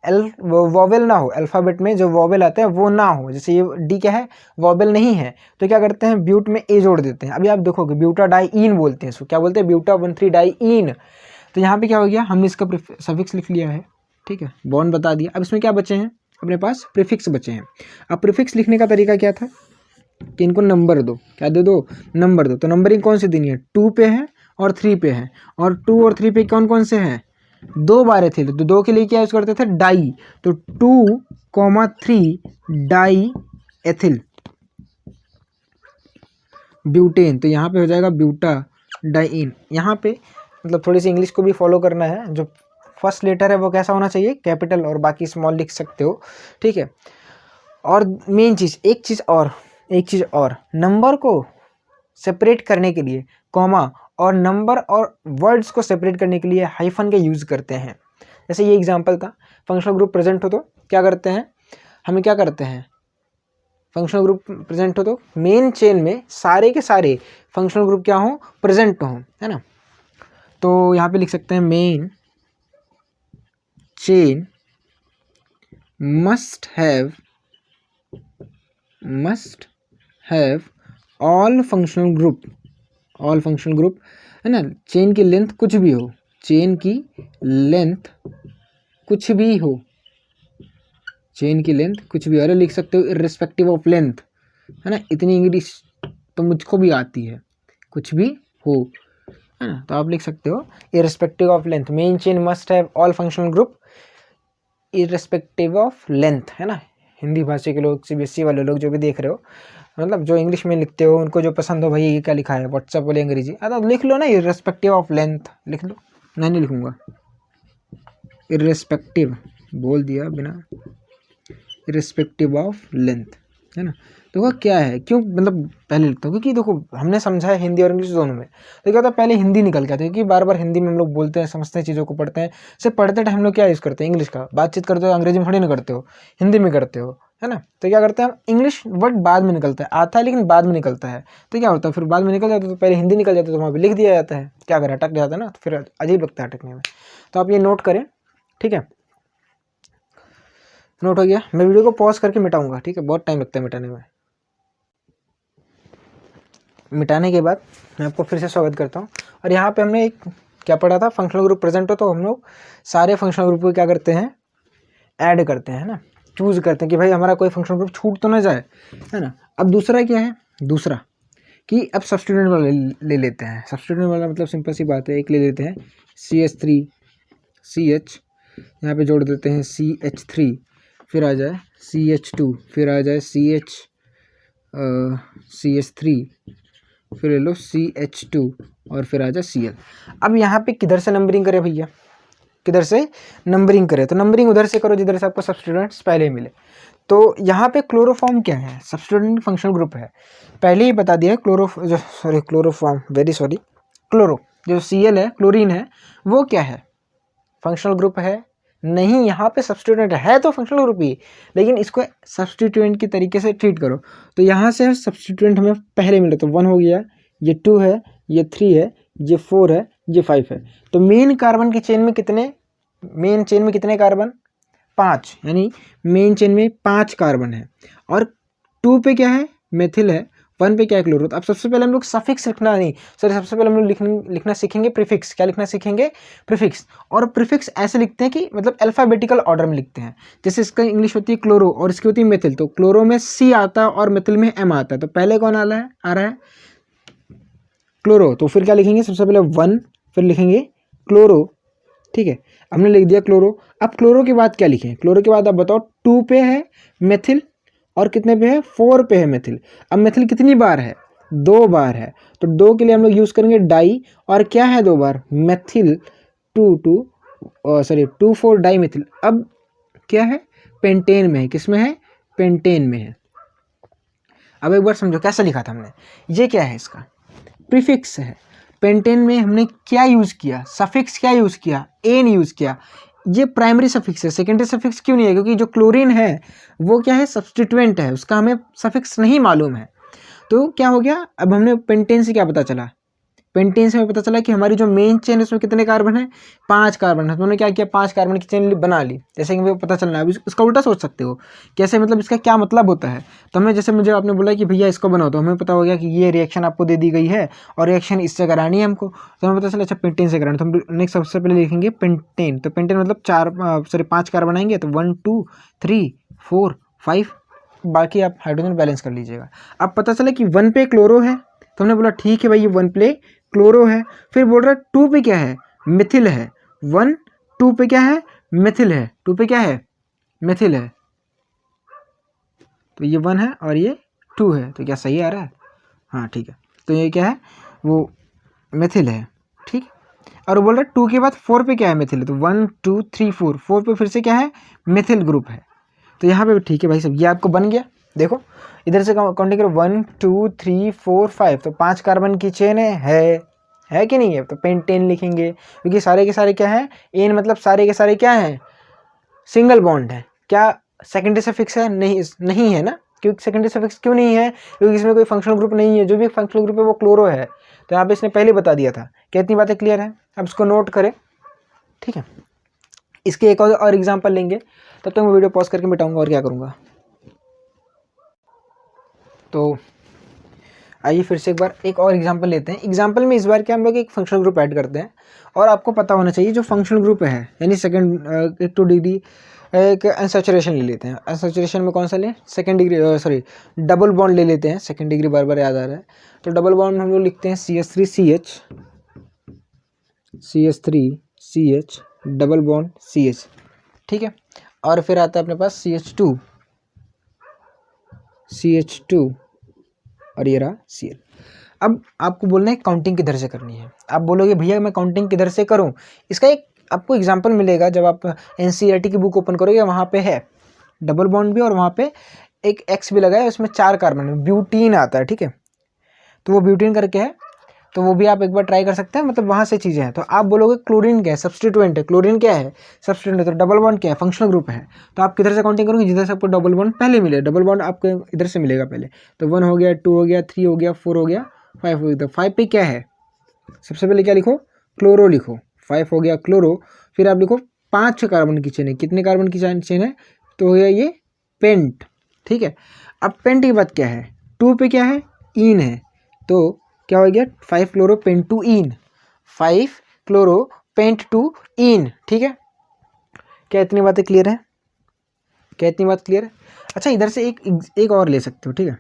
वॉवेल ना हो, अल्फ़ाबेट में जो वॉवेल आता है वो ना हो, जैसे ये डी क्या है, वॉवेल नहीं है, तो क्या करते हैं, ब्यूट में ए जोड़ देते हैं। अभी आप देखोगे ब्यूटा डाई इन बोलते हैं इसको, क्या बोलते हैं, ब्यूटा 1,3 डाई इन। तो यहाँ पे क्या हो गया, हमने इसका सफिक्स लिख लिया है, ठीक है, बॉन्ड बता दिया। अब इसमें क्या बचे हैं, अपने पास प्रीफिक्स बचे हैं। अब प्रीफिक्स लिखने का तरीका क्या था कि इनको नंबर दो, क्या दे दो, नंबर दो। तो नंबरिंग कौन सी देनी है, 2 पे है और 3 पे है, और 2 और 3 पे कौन कौन से हैं, 2 बार थे, तो 2 के लिए क्या यूज करते थे, डाई। तो 2,3 डाई एथिल ब्यूटेन। तो यहाँ पे हो जाएगा ब्यूटा डाइइन। यहाँ पे मतलब थोड़ी सी इंग्लिश को भी फॉलो करना है, जो फर्स्ट लेटर है वो कैसा होना चाहिए, कैपिटल, और बाकी स्मॉल लिख सकते हो, ठीक है। और मेन चीज़, एक चीज़ और, नंबर को सेपरेट करने के लिए कॉमा, और नंबर और वर्ड्स को सेपरेट करने के लिए हाइफन के यूज़ करते हैं। जैसे ये एग्जांपल था, फंक्शनल ग्रुप प्रेजेंट हो तो क्या करते हैं, हमें क्या करते हैं, फंक्शनल ग्रुप प्रेजेंट हो तो मेन चेन में सारे के सारे फंक्शनल ग्रुप क्या हो, प्रेजेंट हो, है ना। तो यहाँ पे लिख सकते हैं main chain must have all functional group, है ना। चेन की लेंथ कुछ भी हो, चेन की लेंथ कुछ भी हो, चेन की लेंथ कुछ भी, अरे लिख सकते हो इर्रिस्पेक्टिव ऑफ लेंथ, है ना। इतनी इंग्लिश तो मुझको भी आती है, कुछ भी हो, है ना। तो आप लिख सकते हो irrespective of length, main chain must have all functional group irrespective of length, है ना। हिंदी भाषा के लोग, CBSE वाले लोग जो भी देख रहे हो, मतलब जो इंग्लिश में लिखते हो, उनको जो पसंद हो, भाई ये क्या लिखा है व्हाट्सएप वाले अंग्रेजी, तो लिख लो ना इर्रिस्पेक्टिव ऑफ लेंथ, लिख लो। मैं नहीं लिखूंगा, इर्रिस्पेक्टिव बोल दिया बिना, इर्रिस्पेक्टिव ऑफ लेंथ, है ना। देखो क्या है, क्यों मतलब पहले लिखता हूँ, क्योंकि देखो हमने समझा है हिंदी और इंग्लिश दोनों में, तो क्या होता है पहले हिंदी निकल के आती है, क्योंकि बार बार हिंदी में हम लोग बोलते हैं, समझते हैं, चीज़ों को पढ़ते हैं। सिर्फ पढ़ते टाइम हम लोग क्या यूज़ करते हैं, इंग्लिश का, बातचीत करते हो अंग्रेजी में थोड़ी ना करते हो, हिंदी में करते हो, है ना। तो क्या करते हैं हम, इंग्लिश वर्ड बाद में निकलता है, आता है लेकिन बाद में निकलता है, तो क्या होता है फिर बाद में निकल जाता है, तो पहले हिंदी निकल जाती है, तो वहाँ पर लिख दिया जाता है, क्या करें अटक जाता है ना, तो फिर अजीब लगता है अटकने में। तो आप ये नोट करें, ठीक है, नोट हो गया। मैं वीडियो को पॉज करके मिटाऊंगा, ठीक है, बहुत टाइम लगता है मिटाने में। मिटाने के बाद मैं आपको फिर से स्वागत करता हूँ। और यहाँ पे हमने एक क्या पढ़ा था, फंक्शनल ग्रुप प्रेजेंट हो तो हम लोग सारे फंक्शनल ग्रुप को क्या करते हैं, ऐड करते हैं, है ना, चूज़ करते हैं कि भाई हमारा कोई फंक्शनल ग्रुप छूट तो ना जाए, है ना। अब दूसरा क्या है, दूसरा कि अब सब्स्टिट्यूएंट वाला ले लेते हैं। सब्स्टिट्यूएंट वाला मतलब सिंपल सी बात है, एक ले लेते हैं CH3CH, यहाँ पे जोड़ देते हैं CH3, फिर आ जाए CH2, फिर आ जाए CH3, फिर ले लो CH2, और फिर आ जाए Cl। अब यहाँ पे किधर से नंबरिंग करें भैया, किधर से नंबरिंग करें, तो नंबरिंग उधर से करो जिधर से आपको सब्स्टिट्यूएंट्स पहले मिले। तो यहाँ पे क्लोरोफॉर्म क्या है, सब्स्टिट्यूएंट फंक्शनल ग्रुप है, पहले ही बता दिया है। क्लोरो जो Cl है, क्लोरीन है, वो क्या है, फंक्शनल ग्रुप है नहीं, यहाँ पे सब्स्टिट्यूएंट है तो फंक्शनल ग्रुप ही, लेकिन इसको सब्स्टिट्यूएंट की तरीके से ट्रीट करो। तो यहाँ से सब्स्टिट्यूएंट हमें पहले मिले, तो 1 हो गया, ये 2 है, ये 3 है, ये 4 है, ये 5 है। तो मेन कार्बन की चेन में कितने, मेन चेन में कितने कार्बन, 5, यानी मेन चेन में 5 कार्बन है। और 2 पे क्या है, मेथिल है, 1 पे क्या है, क्लोरो। अब सबसे पहले हम लोग सफिक्स लिखना नहीं, सॉरी, सबसे पहले हम लोग लिखना सीखेंगे प्रीफिक्स। क्या लिखना सीखेंगे, प्रीफिक्स। और प्रीफिक्स ऐसे लिखते हैं कि मतलब अल्फाबेटिकल ऑर्डर में लिखते हैं। जैसे इसका इंग्लिश होती है क्लोरो और इसकी होती है मेथिल, तो क्लोरो में C आता है और मेथिल में M आता है, तो पहले कौन आ रहा है क्लोरो, तो फिर क्या लिखेंगे, सबसे पहले 1, फिर लिखेंगे क्लोरो, ठीक है, हमने लिख दिया क्लोरो। अब क्लोरो के बाद क्या लिखें, क्लोरो के बाद आप बताओ, 2 पे है मेथिल और कितने पे है, 4 पे है मेथिल। अब मेथिल कितनी बार है, 2 बार है, तो 2 के लिए हम लोग यूज़ करेंगे डाई, और क्या है 2 बार, मेथिल 2,4 डाई मेथिल। अब क्या है, पेंटेन में है, किस में है, पेंटेन में है। अब एक बार समझो कैसे लिखा था हमने, ये क्या है, इसका प्रीफिक्स है। पेंटेन में हमने क्या यूज़ किया, सफिक्स क्या यूज़ किया, एन यूज़ किया। ये प्राइमरी सफिक्स है, सेकेंडरी सफिक्स क्यों नहीं है, क्योंकि जो क्लोरीन है वो क्या है, सब्स्टिट्यूएंट है, उसका हमें सफिक्स नहीं मालूम है। तो क्या हो गया, अब हमने पेंटेन से क्या पता चला, पेंटेन से हमें पता चला कि हमारी जो मेन चेन है उसमें कितने कार्बन है, 5 कार्बन है। तो उन्होंने क्या किया, 5 कार्बन की चेन बना ली, जैसे कि पता चलना है। अभी उसका उल्टा सोच सकते हो, कैसे, मतलब इसका क्या मतलब होता है। तो हमें, जैसे मुझे आपने बोला कि भैया इसको बनाओ, तो हमें पता हो गया कि ये रिएक्शन आपको दे दी गई है और रिएक्शन इससे करानी है हमको, तो हमें पता चला अच्छा पेंटेन से कराना। तो हम नेक्स्ट सबसे पहले लिखेंगे पेंटेन, तो पेंटेन मतलब 5 कार्बन आएंगे, तो 1 2 3 4 5, बाकी आप हाइड्रोजन बैलेंस कर लीजिएगा। अब पता चला कि 1 पे क्लोरो है, तो हमने बोला ठीक है भाई, ये 1 पे क्लोरो है। फिर बोल रहा है 2 पे क्या है, मिथिल है, 1 2 पे क्या है, मिथिल है, 2 पे क्या है, मिथिल है, तो ये 1 है और ये 2 है, तो क्या सही आ रहा है, हाँ ठीक है। तो ये क्या है, वो मिथिल है, ठीक। और बोल रहा है 2 के बाद 4 पे क्या है, मिथिल है, तो 1 2 3 4 पे फिर से क्या है, मिथिल ग्रुप है। तो यहाँ पे ठीक है भाई सब, ये आपको बन गया। देखो इधर से काउंटिंग करो, 1 2 3 4 5, तो 5 कार्बन की चेन है है कि नहीं है? तो पेंटेन लिखेंगे क्योंकि सारे के सारे क्या है, एन मतलब सारे के सारे क्या हैं, सिंगल बॉन्ड है। क्या सेकेंडरी सफिक्स है? नहीं है ना। क्योंकि सेकेंडरी सफिक्स क्यों नहीं है? क्योंकि इसमें कोई फंक्शनल ग्रुप नहीं है, जो भी फंक्शनल ग्रुप है वो क्लोरो है। तो यहाँ पे इसने पहले बता दिया था। क्या इतनी बातें क्लियर है? अब इसको नोट करें, ठीक है। इसके एक और एग्जाम्पल लेंगे, तब तक मैं वीडियो पॉज करके मिटाऊंगा और क्या करूँगा। तो आइए फिर से एक बार एक और एग्जांपल लेते हैं। एग्जांपल में इस बार क्या हम लोग एक फंक्शनल ग्रुप ऐड करते हैं, और आपको पता होना चाहिए जो फंक्शनल ग्रुप है, यानी सेकंड एक 2 डिग्री एक अनसैचुरेशन ले लेते हैं। अनसैचुरेशन में कौन सा लें? Second degree, sorry double bond ले लेते हैं। सेकंड डिग्री बार बार याद आ रहा है। तो डबल बॉन्ड हम लोग लिखते हैं CH3CH डबल बॉन्ड CH, ठीक है। और फिर आता है अपने पास CH2 और ये रहा Cl। अब आपको बोलना है काउंटिंग किधर से करनी है। आप बोलोगे भैया मैं काउंटिंग किधर से करूं? इसका एक आपको एग्जांपल मिलेगा जब आप NCERT की बुक ओपन करोगे, वहाँ पे है डबल बॉन्ड भी और वहाँ पे एक X भी लगा है, उसमें 4 कार्बन है, ब्यूटीन आता है, ठीक है। तो वो ब्यूटीन करके है, तो वो भी आप एक बार ट्राई कर सकते हैं, मतलब वहाँ से चीज़ें हैं। तो आप बोलोगे क्लोरीन क्या है? सब्सटीट्यूएंट है। क्लोरीन क्या है? सब्सटीट्यूएंट है। तो डबल बॉन्ड क्या है? फंक्शनल ग्रुप है। तो आप किधर से काउंटिंग करोगे? जिधर से आपको डबल बॉन्ड पहले मिले। डबल बॉन्ड आपको इधर से मिलेगा पहले। तो 1 हो गया, 2 हो गया, 3 हो गया, 4 हो गया, 5 हो गया। तो 5 पे क्या है? सबसे पहले क्या लिखो? क्लोरो लिखो। 5 हो गया क्लोरो। फिर आप लिखो 5 कार्बन की चेन है। कितने कार्बन की चेन है? तो हो गया ये पेंट, ठीक है। अब पेंट की बात क्या है? 2 पे क्या है? इन है। तो क्या हो गया? 5 chloro pent two ene, 5 chloro pent two ene, ठीक है। क्या इतनी बातें क्लियर है? क्या इतनी बात क्लियर है? अच्छा, इधर से एक और ले सकते हो, ठीक है।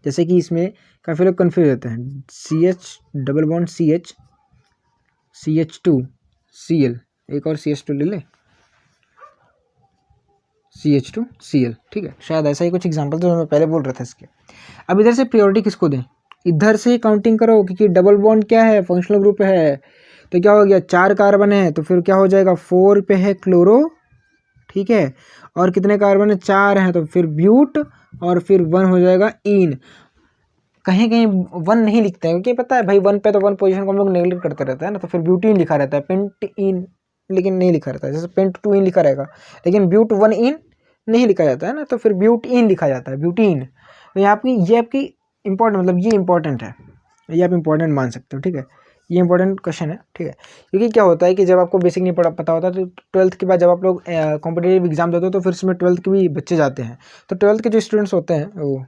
जैसे कि इसमें काफ़ी लोग कन्फ्यूज होते हैं। CH double bond CH2 Cl, एक और CH2 ले ले, CH2 Cl, ठीक है। शायद ऐसा ही कुछ एग्जाम्पल तो मैं पहले बोल रहा था इसके। अब इधर से प्रायोरिटी किसको दें? इधर से काउंटिंग करो, क्योंकि डबल बॉन्ड क्या है? फंक्शनल ग्रुप है। तो क्या हो गया? 4 कार्बन है, तो फिर क्या हो जाएगा? 4 पे है क्लोरो, ठीक है। और कितने कार्बन है? 4 हैं, तो फिर ब्यूट, और फिर 1 हो जाएगा इन। कहीं कहीं 1 नहीं लिखते हैं, क्योंकि पता है भाई 1 पे तो 1 पोजीशन को हम लोग नेगलेक्ट करते रहते हैं ना। तो फिर ब्यूटीन लिखा रहता है, पेंट इन लेकिन नहीं लिखा रहता है। जैसे पेंट 2 इन लिखा रहेगा, लेकिन ब्यूट 1 इन नहीं लिखा जाता है ना। तो फिर ब्यूट इन लिखा जाता है, ब्यूटीन। तो यहाँ आपकी ये आपकी इंपॉर्टेंट, मतलब ये इंपॉर्टेंट है, ये आप इंपॉर्टेंट मान सकते हो, ठीक है। ये इंपॉर्टेंट क्वेश्चन है, ठीक है। क्योंकि क्या होता है कि जब आपको बेसिक नहीं पता होता, तो 12th के बाद जब आप लोग कॉम्पिटेटिव एग्जाम देते हो, तो फिर इसमें 12th के भी बच्चे जाते हैं। तो 12th के जो स्टूडेंट्स होते हैं, वो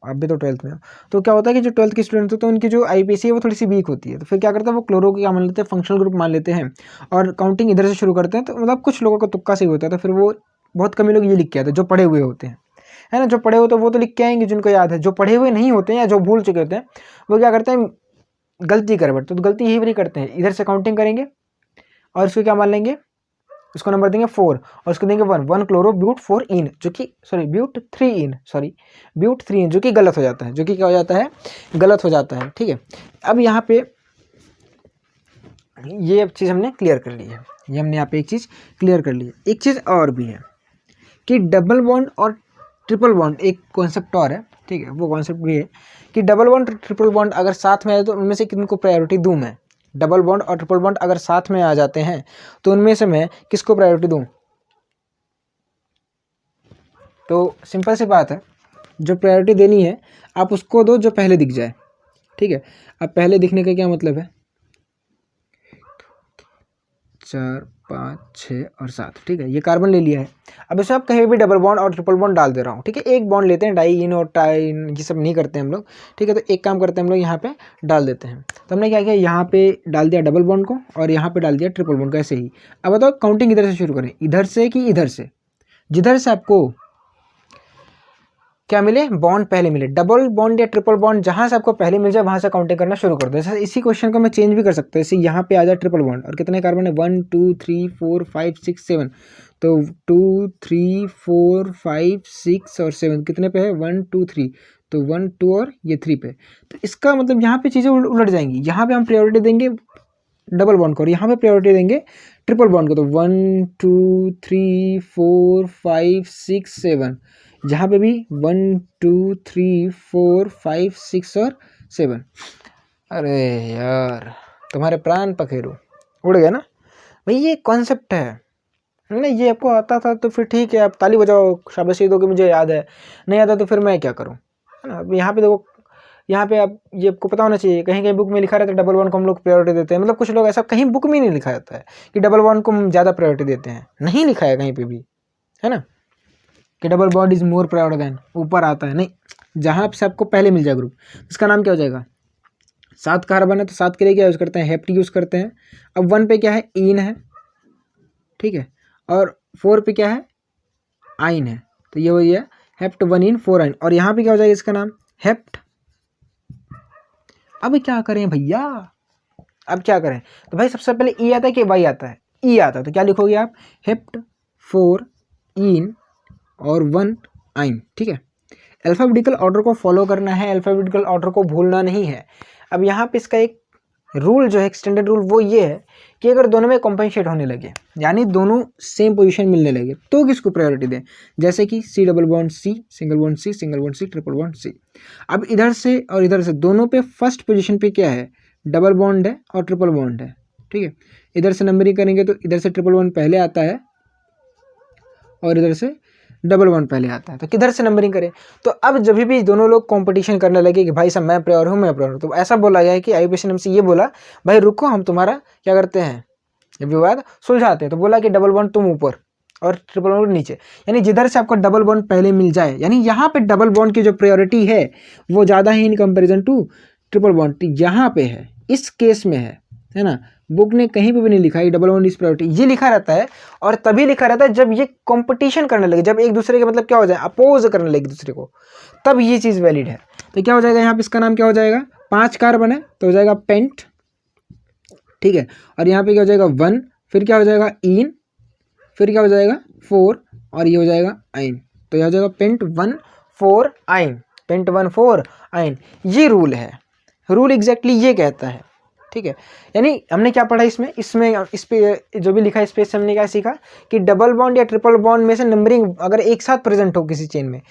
आप भी तो 12th में हो, तो क्या होता है कि जो 12th के स्टूडेंट्स होते हैं उनकी जो IPC है वो थोड़ी सी वीक होती है। तो फिर क्या करते हैं, वो क्लोरो को क्या मान लेते हैं? फंक्शनल ग्रुप मान लेते हैं, और काउंटिंग इधर से शुरू करते हैं। तो मतलब कुछ लोगों का तुक्का सही होता है, तो फिर वो बहुत कम लोग ये लिख के आते हैं जो पढ़े हुए होते हैं, है ना। जो पढ़े होते हैं वो तो लिख के आएंगे जिनको याद है। जो पढ़े हुए नहीं होते हैं या जो भूल चुके होते हैं, वो क्या करते हैं? गलती कर बैठते। तो गलती यही बड़ी करते हैं, इधर से काउंटिंग करेंगे और इसको क्या मान लेंगे? उसको नंबर देंगे 4 और उसको देंगे 1 क्लोरो ब्यूट 4 इन, जो कि सॉरी ब्यूट 3 इन, सॉरी ब्यूट 3 इन, जो कि गलत हो जाता है, जो कि क्या हो जाता है? गलत हो जाता है, ठीक है। अब यहाँ पे ये चीज़ हमने क्लियर कर ली है। ये हमने यहाँ पे एक चीज़ क्लियर कर ली है। एक चीज़ और भी है कि डबल बॉन्ड और ट्रिपल बॉन्ड, एक कॉन्सेप्ट और है, ठीक है। वो कॉन्सेप्ट भी है कि डबल बॉन्ड ट्रिपल बॉन्ड अगर साथ में आए तो उनमें से किनको प्रायोरिटी दूं मैं? डबल बॉन्ड और ट्रिपल बॉन्ड अगर साथ में आ जाते हैं तो उनमें से मैं किसको प्रायोरिटी दूं? तो सिंपल सी बात है, जो प्रायोरिटी देनी है आप उसको दो जो पहले दिख जाए, ठीक है। अब पहले दिखने का क्या मतलब है? 4 5 6 और 7, ठीक है। ये कार्बन ले लिया है। अब इसमें आप कहीं भी डबल बॉन्ड और ट्रिपल बॉन्ड डाल दे रहा हूँ, ठीक है। एक बॉन्ड लेते हैं, डाई इन और टाई इन, ये सब नहीं करते हम लोग, ठीक है। तो एक काम करते हैं हम लोग, यहाँ पे डाल देते हैं। तो हमने क्या किया? यहाँ पे डाल दिया डबल बॉन्ड को और यहाँ पे डाल दिया ट्रिपल बॉन्ड को, ऐसे ही। अब बताओ काउंटिंग इधर से शुरू करें, इधर से कि इधर से? जिधर से आपको क्या मिले? बॉन्ड पहले मिले। डबल बॉन्ड या ट्रिपल बॉन्ड जहाँ से आपको पहले मिल जाए वहाँ से काउंटिंग करना शुरू कर दो। जैसे इसी क्वेश्चन को मैं चेंज भी कर सकता हूँ, जैसे यहाँ पे आ जाए ट्रिपल बॉन्ड और कितने कार्बन है? 1 2 3 4 5 6 7। तो 2 3 4 5 6 और 7 कितने पे है? 1 2 3। तो 1 2 और ये 3 पे। तो इसका मतलब यहाँ पे चीज़ें उलट जाएंगी। यहाँ पे हम प्रायोरिटी देंगे डबल बॉन्ड को और यहाँ पे प्रायोरिटी देंगे ट्रिपल बॉन्ड को। तो 1 2 3 4 5 6 7, जहाँ पे भी 1 2 3 4 5 6 और 7। अरे यार, तुम्हारे प्राण पखेरु उड़ गए ना भाई। ये कॉन्सेप्ट है ना, ये आपको आता था तो फिर ठीक है, आप ताली बजाओ, शाबाशी दो कि मुझे याद है। नहीं आता तो फिर मैं क्या करूँ, है ना। अब यहाँ पे देखो, यहाँ पे आप ये आपको पता होना चाहिए, कहीं कहीं बुक में लिखा रहता है डबल वन को हम लोग प्रायोरिटी देते हैं। मतलब कुछ लोग ऐसा, कहीं बुक में नहीं लिखा रहता है कि डबल वन को हम ज़्यादा प्रायोरिटी देते हैं, नहीं लिखा है कहीं पे भी, है ना, कि double bond is more priority than, ऊपर आता है नहीं। जहाँ से आपको पहले मिल जाए ग्रुप, इसका नाम क्या हो जाएगा, 7 कार्बन है तो 7 के लिए क्या यूज़ करते हैं, हेप्ट यूज़ करते हैं। अब 1 पे क्या है, ईन है, ठीक है, और 4 पे क्या है, आइन है, तो ये हो गया हेप्ट 1 इन 4 आइन। और यहाँ पे क्या हो जाएगा इसका नाम, हेप्ट। अब क्या करें भैया, अब क्या करें, तो भाई सबसे पहले ई आता है कि वाई आता है, ई आता है, तो क्या लिखोगे आप, हेप्ट 4 इन और 1 आइन, ठीक है। अल्फ़ाबेटिकल ऑर्डर को फॉलो करना है, अल्फ़ाबेटिकल ऑर्डर को भूलना नहीं है। अब यहाँ पे इसका एक रूल जो है, एक्सटेंडेड रूल, वो ये है कि अगर दोनों में कॉम्पेंसेट होने लगे, यानी दोनों सेम पोजीशन मिलने लगे, तो किसको प्रायोरिटी दें। जैसे कि C double bond C, single bond C, single bond C, triple bond C. अब इधर से और इधर से दोनों पे फर्स्ट पोजीशन पे क्या है, डबल बॉन्ड है और ट्रिपल बॉन्ड है, ठीक है। इधर से नंबरिंग करेंगे तो इधर से ट्रिपल बॉन्ड पहले आता है और इधर से डबल बॉन्ड पहले आता है, तो किधर से नंबरिंग करें। तो अब जब भी दोनों लोग कंपटीशन करने लगे कि भाई साहब मैं प्रायर हूँ, मैं प्रायर हूँ, तो ऐसा बोला जाए कि आईयूपीएसी ने हमसे ये बोला, भाई रुको हम तुम्हारा क्या करते हैं, विवाद सुलझाते हैं। तो बोला कि डबल बॉन्ड तुम ऊपर और ट्रिपल बॉन्ड नीचे, यानी जिधर से आपको डबल बॉन्ड पहले मिल जाए, यानी यहाँ पे डबल बॉन्ड की जो प्रायोरिटी है वो ज़्यादा है in comparison to triple bond, यहाँ पे है, इस केस में है ना। बुक ने कहीं पे भी नहीं लिखा है डबल बॉन्ड इज प्रायोरिटी, ये लिखा रहता है और तभी लिखा रहता है जब ये कंपटीशन करने लगे, जब एक दूसरे के मतलब क्या हो जाए, अपोज करने लगे दूसरे को, तब ये चीज़ वैलिड है। तो क्या हो जाएगा यहाँ पे, इसका नाम क्या हो जाएगा, 5 कार्बन है तो हो जाएगा पेंट, ठीक है। और यहाँ पे क्या हो जाएगा 1, फिर क्या हो जाएगा इन, फिर क्या हो जाएगा 4 और ये हो जाएगा आइन, तो यह हो जाएगा पेंट 1 4 आइन, पेंट 1 4 आइन। ये रूल है, रूल एग्जैक्टली ये कहता है, ठीक है। यानी हमने क्या पढ़ा इसमें, इस पे जो भी लिखा है इस पे से हमने क्या सीखा कि डबल बॉन्ड या ट्रिपल बॉन्ड में से नंबरिंग अगर एक साथ प्रेजेंट हो किसी चेन में,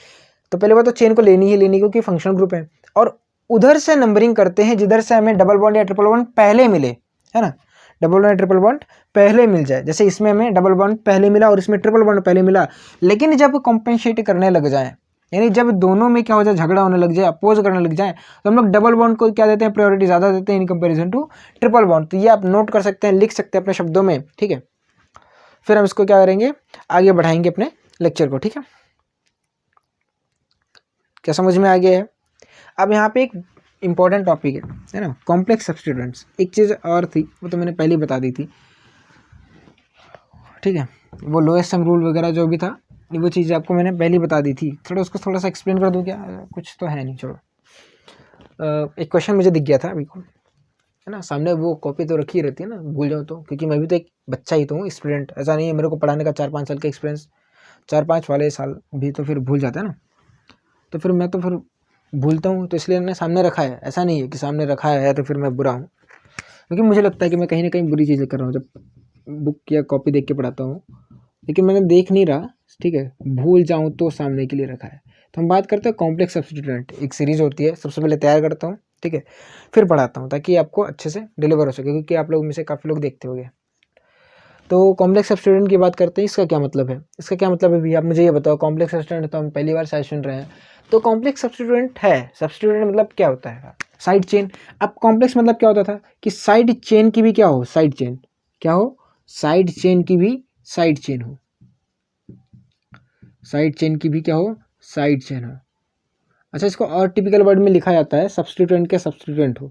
तो पहले बात तो चेन को लेनी ही लेनी, क्योंकि फंक्शनल ग्रुप है, और उधर से नंबरिंग करते हैं जिधर से हमें डबल बॉन्ड या ट्रिपल बॉन्ड पहले मिले, है ना। डबल बॉन्ड या ट्रिपल बॉन्ड पहले मिल जाए, जैसे इसमें हमें डबल बॉन्ड पहले मिला और इसमें ट्रिपल बॉन्ड पहले मिला, लेकिन जब कॉम्पेंसेट करने लग जाए, यानी जब दोनों में क्या हो जाए, झगड़ा होने लग जाए, अपोज करने लग जाए, तो हम लोग डबल बॉन्ड को क्या देते हैं, प्रायोरिटी ज़्यादा देते हैं in comparison to triple bond. तो ये आप नोट कर सकते हैं, लिख सकते हैं अपने शब्दों में, ठीक है। फिर हम इसको क्या करेंगे, आगे बढ़ाएंगे अपने लेक्चर को, ठीक है। क्या समझ में आ गया है। अब यहाँ पे एक इम्पॉर्टेंट टॉपिक है ना, कॉम्प्लेक्स सब्स्टिट्यूएंट्स। एक चीज़ और थी, वो तो मैंने पहले ही बता दी थी, ठीक है। वो लोएस्ट सम रूल वगैरह जो भी था, वो चीज़ आपको मैंने पहले ही बता दी थी। थोड़ा उसको थोड़ा सा एक्सप्लेन कर दूँ क्या, कुछ तो है नहीं, छोड़ो। एक क्वेश्चन मुझे दिख गया था अभी को, है ना, सामने वो कॉपी तो रखी रहती है ना, भूल जाओ तो, क्योंकि मैं भी तो एक बच्चा ही तो हूँ, स्टूडेंट। ऐसा नहीं है मेरे को पढ़ाने का 4-5 साल का एक्सपीरियंस, 4-5 वाले साल भी तो फिर भूल जाता है ना, तो फिर मैं तो फिर भूलता हूँ, तो इसलिए मैंने सामने रखा है। ऐसा नहीं है कि सामने रखा है तो फिर मैं बुरा हूँ, क्योंकि मुझे लगता है कि मैं कहीं ना कहीं बुरी चीज़ें कर रहा हूँ जब बुक या कॉपी देख के पढ़ाता हूँ, लेकिन मैंने देख नहीं रहा, ठीक है, भूल जाऊँ तो सामने के लिए रखा है। तो हम बात करते हैं कॉम्प्लेक्स सब्स्टिट्यूएंट। एक सीरीज़ होती है, सबसे पहले तैयार करता हूँ, ठीक है, फिर पढ़ाता हूँ ताकि आपको अच्छे से डिलीवर हो सके, क्योंकि आप लोग में से काफ़ी लोग देखते होंगे। तो कॉम्प्लेक्स सब्स्टिट्यूएंट की बात करते हैं, इसका क्या मतलब है, इसका क्या मतलब है भी, आप मुझे ये बताओ। कॉम्प्लेक्स सब्स्टिट्यूएंट तो हम पहली बार शायद सुन रहे हैं। तो कॉम्प्लेक्स सब्स्टिट्यूएंट है, सब्स्टिट्यूएंट मतलब क्या होता है, साइड चेन। अब कॉम्प्लेक्स मतलब क्या होता था कि साइड चेन की भी क्या हो, साइड चेन क्या हो, साइड चेन की भी साइड चेन हो, साइड चेन की भी क्या हो, साइड चेन हो। अच्छा, इसको और टिपिकल वर्ड में लिखा जाता है, सब्स्टिट्यूएंट का सब्स्टिट्यूएंट हो,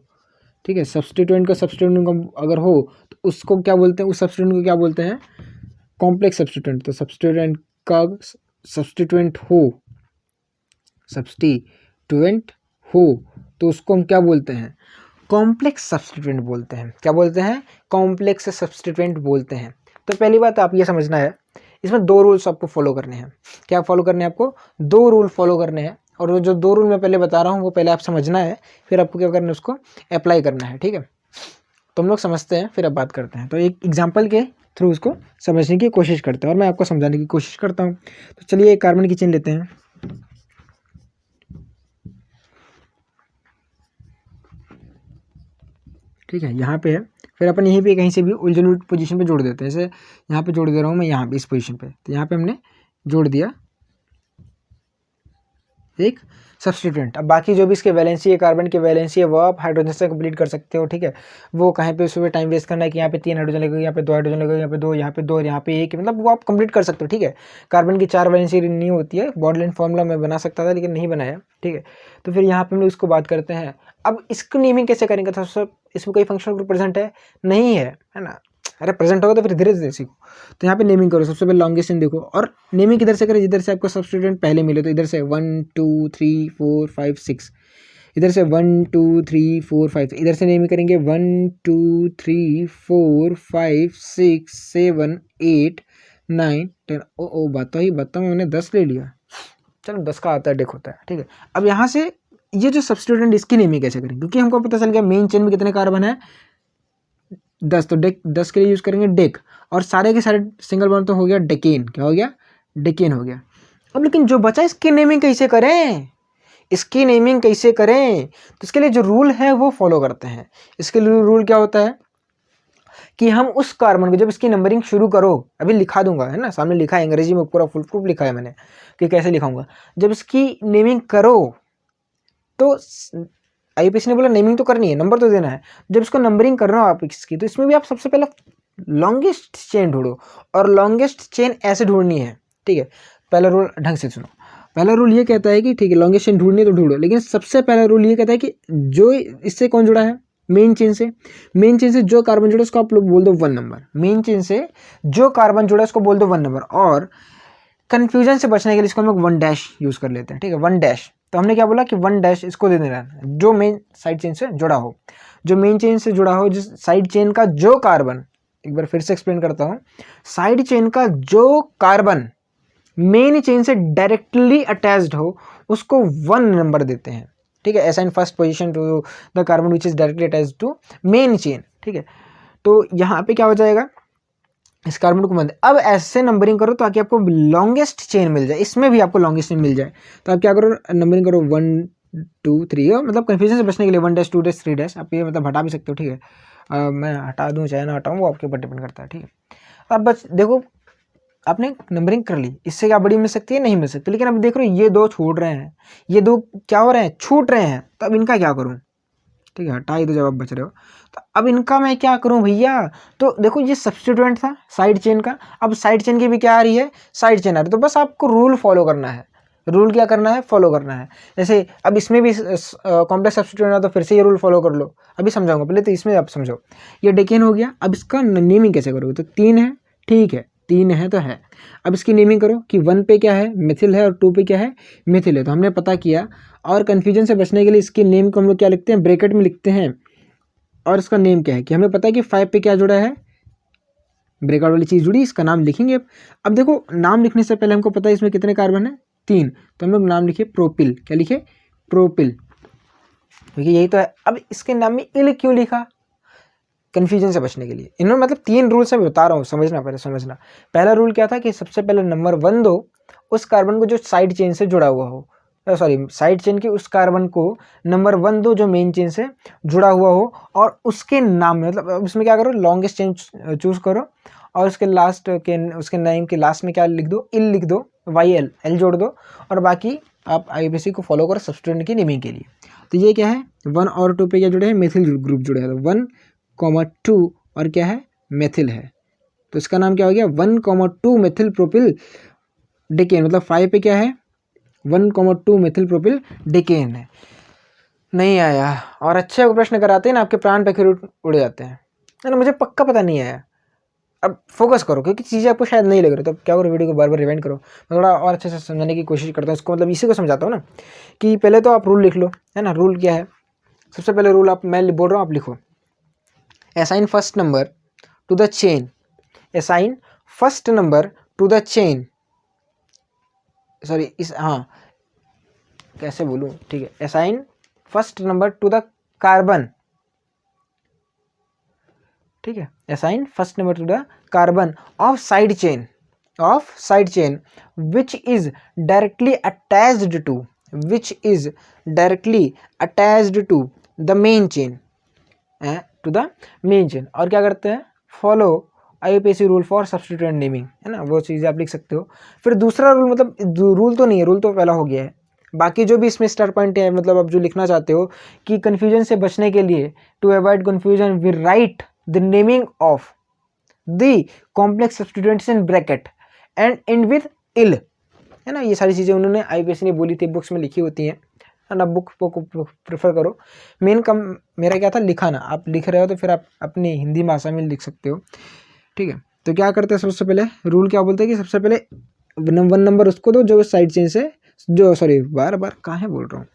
ठीक है। सब्स्टिट्यूएंट का सब्स्टिट्यूएंट अगर हो तो उसको क्या बोलते हैं, उस सब्स्टिट्यूएंट को क्या बोलते हैं, कॉम्प्लेक्स सब्स्टिट्यूएंट। तो सब्स्टिट्यूएंट का सब्स्टिट्यूएंट हो, सब्स्टिट्यूएंट हो, तो उसको हम क्या बोलते हैं, कॉम्प्लेक्स सब्स्टिट्यूएंट बोलते हैं। क्या बोलते हैं, कॉम्प्लेक्स सब्स्टिट्यूएंट बोलते हैं। तो पहली बात आप ये समझना है, इसमें 2 रूल्स आपको फॉलो करने हैं। क्या फॉलो करने हैं, आपको 2 रूल फॉलो करने हैं, और वो जो 2 रूल मैं पहले बता रहा हूँ वो पहले आप समझना है, फिर आपको क्या करना है, उसको अप्लाई करना है, ठीक है। तो हम लोग समझते हैं, फिर अब बात करते हैं। तो एक एग्जाम्पल के थ्रू उसको समझने की कोशिश करते हैं और मैं आपको समझाने की कोशिश करता हूँ। तो चलिए एक कार्बन की चेन लेते हैं, ठीक है, यहाँ पे है, फिर अपन यहीं पे कहीं से भी उलझुल पोजीशन पे जोड़ देते हैं। जैसे यहाँ पे जोड़ दे रहा हूँ मैं, यहाँ पे इस पोजीशन पे, तो यहाँ पे हमने जोड़ दिया एक सब्स्टिट्यूएंट। अब बाकी जो भी इसके वैलेंसी है, कार्बन की वैलेंसी है, वो आप हाइड्रोजन से कंप्लीट कर सकते हो। ठीक है, वो कहीं पे उसमें टाइम वेस्ट करना है कि यहाँ पे 3 हाइड्रोजन लगेगा, यहाँ पे 2 हाइड्रोजन लगेगा, यहाँ पे 2, यहाँ पे 2, यहाँ पे 1, मतलब वो आप कंप्लीट कर सकते हो। ठीक है, कार्बन की 4 वैलेंसी नहीं होती है, बॉन्ड फॉर्मूला में बना सकता था लेकिन नहीं बनाया। ठीक है, तो फिर यहाँ पे हम लोग इसको बात करते हैं। अब इसको नेमिंग कैसे करेंगे? तो सब इसमें कोई फंक्शनल ग्रुप प्रेजेंट है नहीं है ना? अरे प्रेजेंट होगा तो फिर धीरे धीरे सीखो। तो यहाँ पे नेमिंग करो, सबसे पहले लॉन्गेस्ट चेन देखो, और नेमिंग किधर से करें? जिधर से आपको सब्स्टिट्यूएंट पहले मिले, तो इधर से 1 2 3 4 5 6, इधर से 1 2 3 4 5, इधर से नेमिंग करेंगे 1 2 3 4 5 6 7 8 9 10। ओ बताओ मैंने 10 ले लिया। चलो 10 का आता है, डेक होता है। ठीक है, अब यहाँ से ये जो सब्स्टिट्यूएंट इसकी नेमिंग कैसे करेंगे? क्योंकि हमको पता चल गया मेन चेन में कितने कार्बन है, 10, तो डेक 10 के लिए यूज करेंगे डेक, और सारे के सारे सिंगल बॉन्ड तो हो गया डेकेन। क्या हो गया? डेकेन हो गया। अब लेकिन जो बचा इसकी नेमिंग कैसे करें? इसकी नेमिंग कैसे करें? तो इसके लिए जो रूल है वो फॉलो करते हैं। इसके लिए रूल क्या होता है कि हम उस कार्बन को, जब इसकी नंबरिंग शुरू करो, अभी लिखा दूंगा, है ना, सामने लिखा है अंग्रेजी में, पूरा फुल प्रूफ लिखा है मैंने कि कैसे लिखाऊंगा। जब इसकी नेमिंग करो तो आईपीसी ने बोला नेमिंग तो करनी है, नंबर तो देना है। जब इसको नंबरिंग कर रहे हो आप इसकी, तो इसमें भी आप सबसे पहले लॉन्गेस्ट चेन ढूंढो, और लॉन्गेस्ट चेन ऐसे ढूंढनी है। ठीक है, पहला रूल ढंग से सुनो। पहला रूल ये कहता है कि ठीक है लॉन्गेस्ट चेन ढूंढनी है तो ढूंढो, लेकिन सबसे पहला रूल ये कहता है कि जो इससे कौन जुड़ा है, मेन चेन से, मेन चेन से जो कार्बन जुड़ा है उसको आप लोग बोल दो 1 नंबर। मेन चेन से जो कार्बन जुड़ा है उसको बोल दो 1 नंबर, और कंफ्यूजन से बचने के लिए इसको हम लोग 1 डैश यूज कर लेते हैं। ठीक है, 1 डैश। तो हमने क्या बोला कि 1 डैश इसको दे देना है जो मेन साइड चेन से जुड़ा हो, जो मेन चेन से जुड़ा हो, जिस साइड चेन का जो कार्बन, एक बार फिर से एक्सप्लेन करता हूं, साइड चेन का जो कार्बन मेन चेन से डायरेक्टली अटैच्ड हो उसको 1 नंबर देते हैं। ठीक है, assign first position to the carbon which is directly attached to main chain. ठीक है, तो यहाँ पे क्या हो जाएगा, इस कार्बन को बंद। अब ऐसे नंबरिंग करो ताकि आपको लॉन्गेस्ट चेन मिल जाए, इसमें भी आपको लॉन्गेस्ट चेन मिल जाए। तो आप क्या करो, नंबरिंग करो 1 2 3, मतलब कन्फ्यूजन से बचने के लिए 1 डैश 2 डैश 3 डैश, आप ये मतलब हटा भी सकते हो। ठीक है, मैं हटा दूं चाहे ना हटाऊं वो आपके ऊपर डिपेंड करता है। ठीक है, अब बस देखो आपने नंबरिंग कर ली, इससे क्या बड़ी मिल सकती है? नहीं मिल सकती। लेकिन अब देख रहे हो ये 2 छूट रहे हैं, ये 2 क्या हो रहे हैं? छूट रहे हैं। तो अब इनका क्या करूँ? ठीक है, हटा ही दो जब आप बच रहे हो। तो अब इनका मैं क्या करूं भैया? तो देखो ये सब्स्टिट्यूएंट था साइड चेन का, अब साइड चेन की भी क्या आ रही है? साइड चेन आ रही है। तो बस आपको रूल फॉलो करना है। रूल क्या करना है? फॉलो करना है। जैसे अब इसमें भी कॉम्प्लेक्स सब्स्टिट्यूएंट है तो फिर से ये रूल फॉलो कर लो, अभी समझाऊंगा, पहले तो इसमें आप समझो। ये डेकेन हो गया, अब इसका नेमिंग कैसे करोगे? तो 3 है, ठीक है 3 है तो है। अब इसकी नेमिंग करो कि 1 पे क्या है? मिथिल है, और 2 पे क्या है? मिथिल है। तो हमने पता किया, और कन्फ्यूजन से बचने के लिए इसके नेम को हम लोग क्या लिखते हैं? ब्रैकेट में लिखते हैं। और इसका नेम क्या है कि हमें पता है कि 5 पे क्या जुड़ा है? ब्रेकआउट वाली चीज़ जुड़ी, इसका नाम लिखेंगे। अब देखो नाम लिखने से पहले हमको पता है इसमें कितने कार्बन है? 3। तो हम लोग नाम लिखे प्रोपिल। क्या लिखे? प्रोपिल, क्योंकि यही तो है। अब इसके नाम में इल क्यों लिखा? कन्फ्यूजन से बचने के लिए। इन्होंने मतलब 3 रूल से मैं बता रहा हूँ, समझना पहले समझना। पहला रूल क्या था कि सबसे पहले नंबर 1 दो उस कार्बन को जो साइड चेन से जुड़ा हुआ हो, सॉरी साइड चेन के उस कार्बन को नंबर 1 दो जो मेन चेन से जुड़ा हुआ हो, और उसके नाम में मतलब उसमें क्या करो? लॉन्गेस्ट चेन चूज करो, और उसके लास्ट के उसके नेम के लास्ट में क्या लिख दो? इल लिख दो, YL एल जोड़ दो, और बाकी आप आईपीसी को फॉलो करो सब्स्टिट्यूएंट की नेमिंग के लिए। तो ये क्या है? 1 और 2 पे क्या जुड़े हैं? मेथिल ग्रुप जुड़े हैं। तो 1,2 और क्या है? मेथिल है। तो इसका नाम क्या हो गया? 1,2 मेथिल प्रोपिल डेकेन। मतलब 5 पे क्या है? 1,2 मेथिल प्रोपिल डेकेन है। नहीं आया, और अच्छे प्रश्न कराते हैं ना आपके प्राण पे फिर उड़ जाते हैं ना, मुझे पक्का पता नहीं आया। अब फोकस करो, क्योंकि चीज़ें आपको शायद नहीं लग रही, तो अब क्या करो, वीडियो को बार बार रिवाइंड करो। मैं थोड़ा और अच्छे से समझाने की कोशिश करता हूँ इसको, मतलब इसी को समझाता हूँ ना, कि पहले तो आप रूल लिख लो, है ना। रूल क्या है? सबसे पहले रूल आप, मैं बोल रहा हूँ आप लिखो, assign first number to the chain, assign first number to the chain, sorry इस हाँ कैसे बोलूँ, ठीक है, assign first number to the carbon, ठीक है, assign first number to the carbon of side chain which is directly attached to the main chain, to the main chain. और क्या करते हैं, follow IUPAC rule for substituent naming, है ना, वो चीज़ें आप लिख सकते हो। फिर दूसरा रूल, मतलब रूल तो नहीं है, रूल तो पहला हो गया है, बाकी जो भी इसमें स्टार पॉइंट है, मतलब आप जो लिखना चाहते हो कि कन्फ्यूजन से बचने के लिए, to avoid confusion we write the naming of the complex substituents in bracket and end with yl, है ना। ये सारी चीज़ें उन्होंने IUPAC ने बोली थी, बुक्स में लिखी होती हैं, है ना। बुक को प्रेफर करो। मेन कम मेरा क्या था, लिखाना। आप लिख रहे हो तो फिर आप अपनी हिंदी भाषा में लिख सकते हो, ठीक है। तो क्या करते हैं, सबसे पहले रूल क्या बोलते हैं कि सबसे पहले 1 नंबर उसको दो जो साइड चेन से, जो सॉरी बार बार कहाँ है बोल रहा हूँ,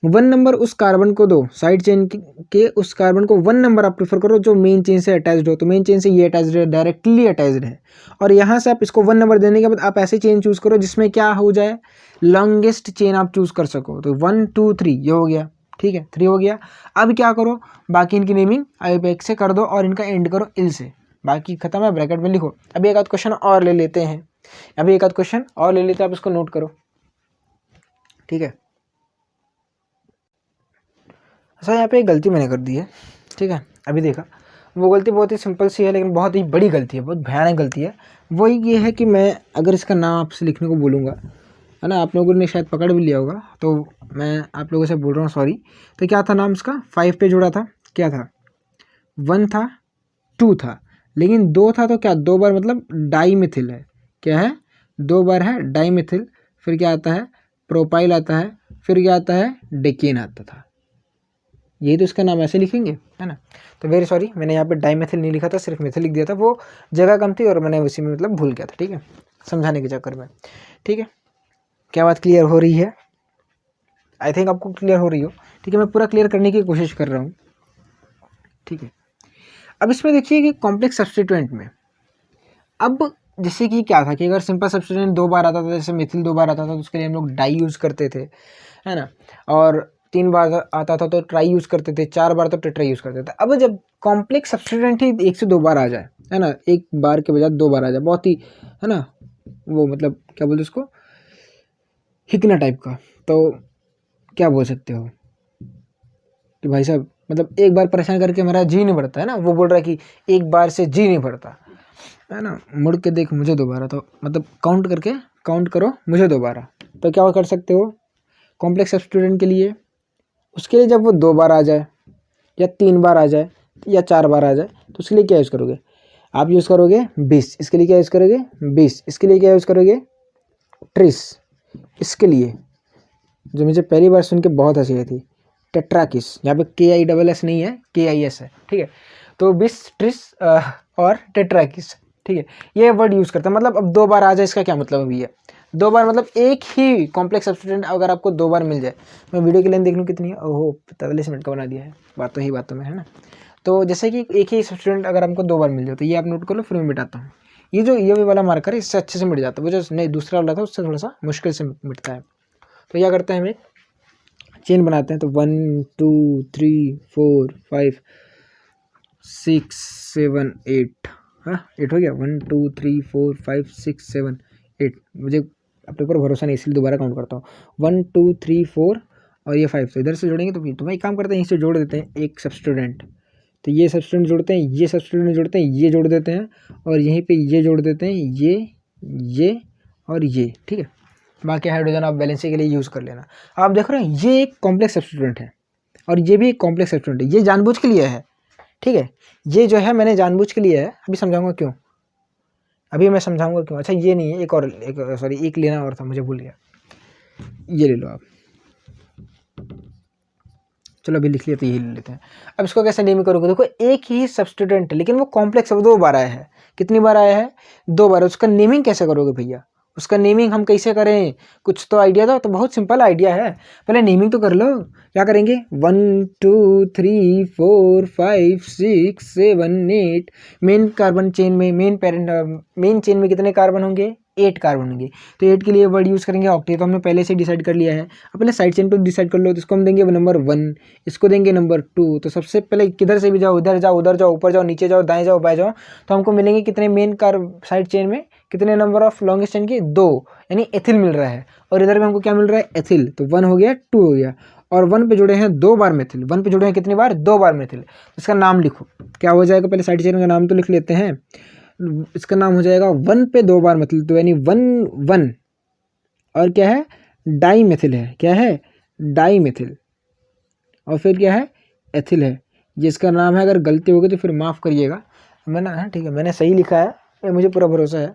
1 नंबर उस कार्बन को दो, साइड चेन के उस कार्बन को 1 नंबर आप प्रेफर करो जो मेन चेन से अटैच्ड हो। तो मेन चेन से ये अटैच्ड है, डायरेक्टली अटैच्ड है। और यहाँ से आप इसको 1 नंबर देने के बाद आप ऐसे चेन चूज करो जिसमें क्या हो जाए, लॉन्गेस्ट चेन आप चूज कर सको। तो 1 2 3 ये हो गया, ठीक है, 3 हो गया। अब क्या करो, बाकी इनकी नेमिंग IUPAC से कर दो और इनका एंड करो इल से, बाकी खत्म है, ब्रैकेट में लिखो। अभी एक आध क्वेश्चन और ले लेते हैं, आप इसको नोट करो, ठीक है। अच्छा, यहाँ पे एक गलती मैंने कर दी है, ठीक है। अभी देखा, वो गलती बहुत ही सिंपल सी है लेकिन बहुत ही बड़ी गलती है, बहुत भयानक गलती है। वो ये है कि मैं अगर इसका नाम आपसे लिखने को बोलूँगा, है ना, आप लोगों ने शायद पकड़ भी लिया होगा, तो मैं आप लोगों से बोल रहा हूँ सॉरी। तो क्या था नाम इसका, 5 पे जुड़ा था, क्या था, 1 था, 2 था, लेकिन 2 था तो क्या, 2 बार मतलब डाईमिथिल है, क्या है, 2 बार है डाईमिथिल। फिर क्या आता है, प्रोपाइल आता है, फिर क्या आता है, डेकेन आता था। यही तो इसका नाम, ऐसे लिखेंगे, है ना। तो वेरी सॉरी, मैंने यहाँ पे डाईमेथिल नहीं लिखा था, सिर्फ मेथिल लिख दिया था, वो जगह कम थी और मैंने उसी में मतलब भूल गया था, ठीक है, समझाने के चक्कर में, ठीक है। क्या बात क्लियर हो रही है? आई थिंक आपको क्लियर हो रही हो, ठीक है। मैं पूरा क्लियर करने की कोशिश कर रहा हूँ, ठीक है। अब इसमें देखिए कि कॉम्प्लेक्स सब्स्टिट्यूएंट में, अब जैसे कि क्या था कि अगर सिंपल सब्स्टिट्यूएंट 2 बार आता था, जैसे मेथिल 2 बार आता था तो उसके लिए हम लोग डाई यूज़ करते थे, है ना। और 3 बार आता था तो ट्राई यूज़ करते थे, 4 बार तो टेट्रा यूज़ करते थे। अब जब कॉम्प्लेक्स सब्स्टिट्यूएंट ही 1 से 2 बार आ जाए, है ना, 1 बार के बजाय 2 बार आ जाए, बहुत ही, है ना, वो मतलब क्या बोलते उसको, हिकना टाइप का, तो क्या बोल सकते हो कि भाई साहब मतलब एक बार परेशान करके हमारा जी नहीं भरता, है ना। वो बोल रहा है कि एक बार से जी नहीं भरता, है ना, मुड़ के देख मुझे दोबारा, तो मतलब काउंट करके काउंट करो मुझे दोबारा। तो क्या कर सकते हो कॉम्प्लेक्स सब्स्टिट्यूएंट के लिए, उसके लिए जब वो 2 बार आ जाए या 3 बार आ जाए या 4 बार आ जाए, तो उसके लिए क्या यूज़ करोगे, आप यूज़ करोगे 20, इसके लिए क्या यूज़ करोगे 20, इसके लिए क्या यूज़ करोगे 30, इसके लिए जो मुझे पहली बार सुन के बहुत हंसी आई थी, टेट्राकिस, यहाँ पे KISS नहीं है, KIS है, ठीक है। तो 20 30 और टेट्राकिस, ठीक है, ये वर्ड यूज़ करता है। मतलब अब 2 बार आ जाए, इसका क्या मतलब अभी है, 2 बार मतलब एक ही कॉम्प्लेक्स सब्स्टिट्यूएंट अगर आपको 2 बार मिल जाए। मैं वीडियो की लेंथ देख लूँ कितनी है, ओहो 45 मिनट का बना दिया है, बातों में, है ना। तो जैसे कि एक ही सब्स्टिट्यूएंट अगर हमको 2 बार मिल जाए, तो ये आप नोट कर लो, फिर मैं मिटाता हूँ। ये वाला मार्कर है, इससे अच्छे से मिट जाता है, वो जो नहीं दूसरा वाला था उससे थोड़ा सा मुश्किल से मिटता है। तो क्या करते हैं, हम एक चेन बनाते हैं। तो 1 2 3 4 5 6 7 8, हाँ 8 हो गया, 1 2 3 4 5 6 7 8। मुझे अपने ऊपर भरोसा नहीं, इसलिए दोबारा काउंट करता हूँ। 1 2 3 4 और ये 5, तो इधर से जोड़ेंगे तो भाई एक काम करते हैं, यहीं से जोड़ देते हैं एक सब्स्टिट्यूएंट। तो ये सब्स्टिट्यूएंट जोड़ते हैं, ये सब्स्टिट्यूएंट जोड़ते हैं, ये जोड़ देते हैं, और यहीं पे ये जोड़ देते हैं, ये और ये, ठीक है। बाकी हाइड्रोजन आप बैलेंसिंग के लिए यूज़ कर लेना। आप देख रहे हैं ये एक कॉम्प्लेक्स सब्स्टिट्यूएंट है और ये भी एक कॉम्प्लेक्स सब्स्टिट्यूएंट है, ये जानबूझ के लिए है, ठीक है। ये जो है मैंने जानबूझ के लिए है, अभी समझाऊंगा क्यों, अभी मैं समझाऊंगा क्यों। अच्छा ये नहीं है, एक लेना और था, मुझे भूल गया, ये ले लो आप, चलो अभी लिख लिया, तो यही ले लेते हैं। अब इसको कैसे नेम करोगे, देखो एक ही सब्स्टिट्यूएंट है लेकिन वो कॉम्प्लेक्स है, 2 बार आया है, कितनी बार आया है 2 बार, उसका नेमिंग कैसे करोगे भैया, उसका नेमिंग हम कैसे करें, कुछ तो आइडिया दो। तो बहुत सिंपल आइडिया है, पहले नेमिंग तो कर लो। क्या करेंगे, 1 2 3 4 5 6 7 8, मेन कार्बन चेन में, मेन चेन में कितने कार्बन होंगे, 8 कार्बन होंगे। तो 8 के लिए वर्ड यूज़ करेंगे ऑक्टेट, तो हमने पहले से डिसाइड कर लिया है। अब पहले साइड चेन पे डिसाइड कर लो, तो इसको हम देंगे नंबर 1, इसको देंगे नंबर 2। तो सबसे पहले किधर से भी जाओ, इधर जाओ, उधर जाओ, ऊपर जाओ, नीचे जाओ, दाएं जाओ, बाएं जाओ, तो हमको मिलेंगे कितने मेन साइड चेन में, कितने नंबर ऑफ लॉन्गेस्ट चेन की, 2, यानी एथिल मिल रहा है। और इधर में हमको क्या मिल रहा है, एथिल, तो 1 हो गया, 2 हो गया। और 1 पे जुड़े हैं 2 बार मेथिल, 1 पे जुड़े हैं कितनी बार, 2 बार मेथिल। इसका नाम लिखो, क्या हो जाएगा, पहले साइड चेन का नाम तो लिख लेते हैं। इसका नाम हो जाएगा 1 पे 2 बार मेथिल, तो यानी 1 और क्या है, डाई मेथिल है, क्या है, डाई मेथिल, और फिर क्या है, एथिल है, जिसका नाम है। अगर गलती होगी तो फिर माफ़ करिएगा, मैंने, हाँ ठीक है, मैंने सही लिखा है, ये मुझे पूरा भरोसा है,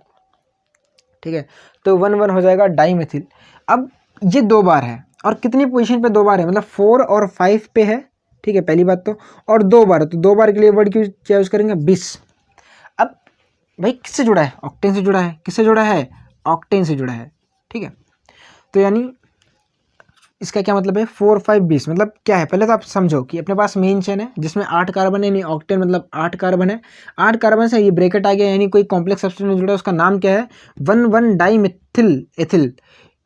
ठीक है। तो 1 हो जाएगा डाई मेथिल। अब ये 2 बार है, और कितनी पोजीशन पे 2 बार है, मतलब 4 और 5 पे है, ठीक है, पहली बात तो, और 2 बार है, तो 2 बार के लिए वर्ड क्या यूज़ करेंगे, 20। अब भाई किससे जुड़ा है, ऑक्टेन से जुड़ा है, किससे जुड़ा है, ऑक्टेन से जुड़ा है, ठीक है। तो यानी इसका क्या मतलब है, 4 5 20, मतलब क्या है, पहले तो आप समझो कि अपने पास मेन चेन है जिसमें 8 कार्बन है, यानी ऑक्टेन मतलब 8 कार्बन है, 8 कार्बन से ये ब्रैकेट आ गया, यानी कोई कॉम्प्लेक्स सब्स्टिट्यूएंट जुड़ा है, उसका नाम क्या है, 1 डाई मिथिल एथिल।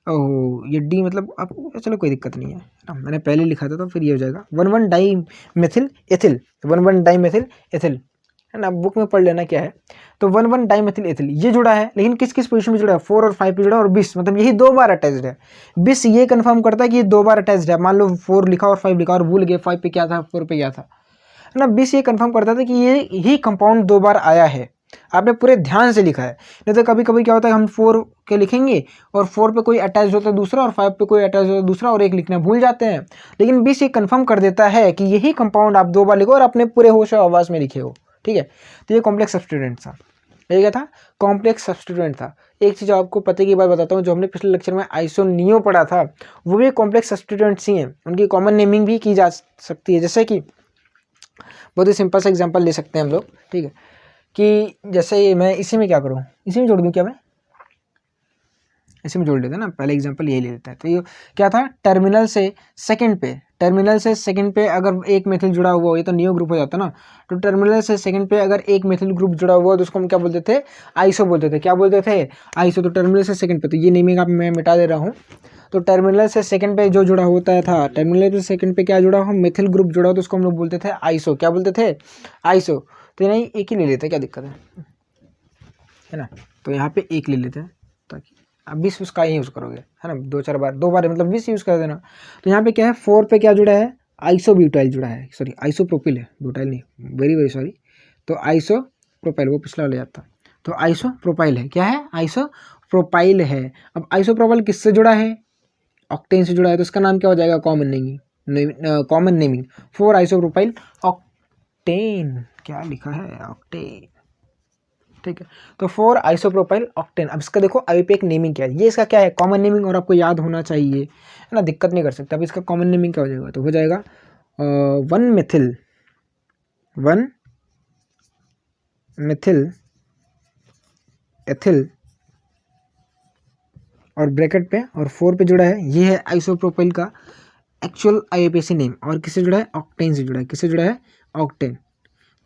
ओह ये डी मतलब आप, चलो कोई दिक्कत नहीं है, मैंने पहले लिखा था तो फिर ये हो जाएगा 1 di methyl ethyl, 1 di methyl ethyl, है ना, बुक में पढ़ लेना क्या है। तो 1 डाई मिथिल एथिल ये जुड़ा है, लेकिन किस किस पोजीशन में जुड़ा है, 4 और 5 पे जुड़ा है, और 20 मतलब यही 2 बार अटैच्ड है। 20 ये कंफर्म करता है कि ये 2 बार अटैच्ड है। मान लो 4 लिखा और 5 लिखा और भूल गए 5 पे क्या था 4 पे क्या था, है ना। 20 ये कंफर्म करता था कि ये ही कंपाउंड 2 बार आया है, आपने पूरे ध्यान से लिखा है। नहीं तो कभी कभी क्या होता है, हम 4 के लिखेंगे और 4 पे कोई अटैच होता है दूसरा, और 5 पे कोई अटैच होता है दूसरा, और एक लिखना भूल जाते हैं। लेकिन 20 ये कंफर्म कर देता है कि यही कंपाउंड आप 2 बार लिखो और अपने पूरे होश और आवाज़ में लिखे हो, ठीक है। तो ये कॉम्प्लेक्स सब्स्टिट्यूएंट था, ये क्या था, कॉम्प्लेक्स सब्स्टिट्यूएंट था। एक चीज़ आपको पते की बात बताता हूँ, जो हमने पिछले लेक्चर में आइसोनियो पढ़ा था, वो भी कॉम्प्लेक्स सब्स्टिट्यूएंट्स ही हैं, उनकी कॉमन नेमिंग भी की जा सकती है। जैसे कि बहुत ही सिंपल सा एग्जांपल ले सकते हैं हम लोग, ठीक है, कि जैसे मैं इसी में क्या करूँ, इसी में जोड़ दूँ क्या, मैं इसी में जोड़ लेते हैं ना, पहले एग्जांपल यही ले लेते हैं। तो ये क्या था, टर्मिनल से सेकंड पे अगर एक मेथिल जुड़ा हुआ हो, ये तो नियो ग्रुप हो जाता ना, तो टर्मिनल से सेकंड पे अगर एक मेथिल ग्रुप जुड़ा हुआ तो उसको हम क्या बोलते थे, आइसो बोलते थे, क्या बोलते थे, आइसो। तो टर्मिनल से सेकंड पे, तो ये नेमिंग आप मैं मिटा दे रहा हूँ। तो टर्मिनल से सेकंड पे जो जुड़ा होता था, टर्मिनल से सेकंड पे क्या जुड़ा हो, मेथिल ग्रुप जुड़ा हो, तो उसको हम लोग बोलते थे आइसो, क्या बोलते थे, आइसो। तो नहीं एक ही ले लेते, क्या दिक्कत है ना। तो यहाँ पे एक ले लेते हैं, ताकि अब 20 उसका ही यूज़ करोगे, है ना, 2 बार मतलब 20 यूज़ कर देना। तो यहाँ पे क्या है, 4 पे क्या जुड़ा है, आइसोब्यूटाइल जुड़ा है, सॉरी आइसोप्रोपिल है, ब्यूटाइल नहीं, वेरी सॉरी। तो आइसोप्रोपाइल, वो पिछला ले जाता। तो आइसोप्रोपाइल है, क्या है, आइसोप्रोपाइल है। अब आइसोप्रोपाइल किससे जुड़ा है, ऑक्टेन से जुड़ा है, तो इसका नाम क्या हो जाएगा, कॉमन नेमिंग 4 आइसोप्रोपाइल ऑक्टेन, क्या लिखा है, ऑक्टेन, ठीक है। तो 4 आइसोप्रोपाइल ऑक्टेन। अब इसका देखो अभी पे एक नेमिंग क्या है, ये इसका क्या है, कॉमन नेमिंग, और आपको याद होना चाहिए, है ना, दिक्कत नहीं कर सकते। अब इसका कॉमन नेमिंग क्या हो जाएगा, तो हो जाएगा 1 मिथिल एथिल, और ब्रैकेट पे और 4 पे जुड़ा है, ये है आइसोप्रोपाइल का एक्चुअल आईयूपीएसी नेम, और किससे जुड़ा है, ऑक्टेन से जुड़ा है, किससे जुड़ा है, ऑक्टेन।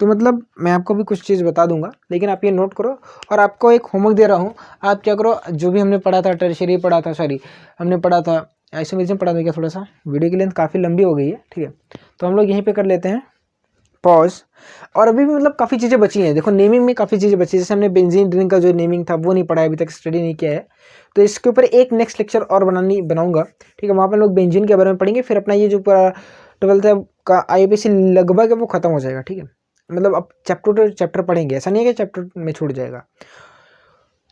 तो मतलब मैं आपको भी कुछ चीज़ बता दूंगा, लेकिन आप ये नोट करो, और आपको एक होमवर्क दे रहा हूँ, आप क्या करो, जो भी हमने पढ़ा था, टर्शियरी पढ़ा था, सॉरी हमने पढ़ा था आइसोमेरिज्म पढ़ा था क्या, थोड़ा सा वीडियो की लेंथ काफ़ी लंबी हो गई है, ठीक है। तो हम लोग यहीं पे कर लेते हैं पॉज। और अभी भी मतलब काफ़ी चीज़ें बची हैं, देखो नेमिंग में काफ़ी चीज़ें बची है, जैसे हमने बेंजीन ड्रिंक का जो नेमिंग था वो नहीं पढ़ा है, अभी तक स्टडी नहीं किया है। तो इसके ऊपर एक नेक्स्ट लेक्चर और बनाऊंगा, ठीक है, वहाँ पर लोग बेंजीन के बारे में पढ़ेंगे, फिर अपना ये जो पूरा 12th का आईयूपीएसी लगभग है वो खत्म हो जाएगा, ठीक है। मतलब अब चैप्टर पढ़ेंगे, ऐसा नहीं है कि चैप्टर में छूट जाएगा।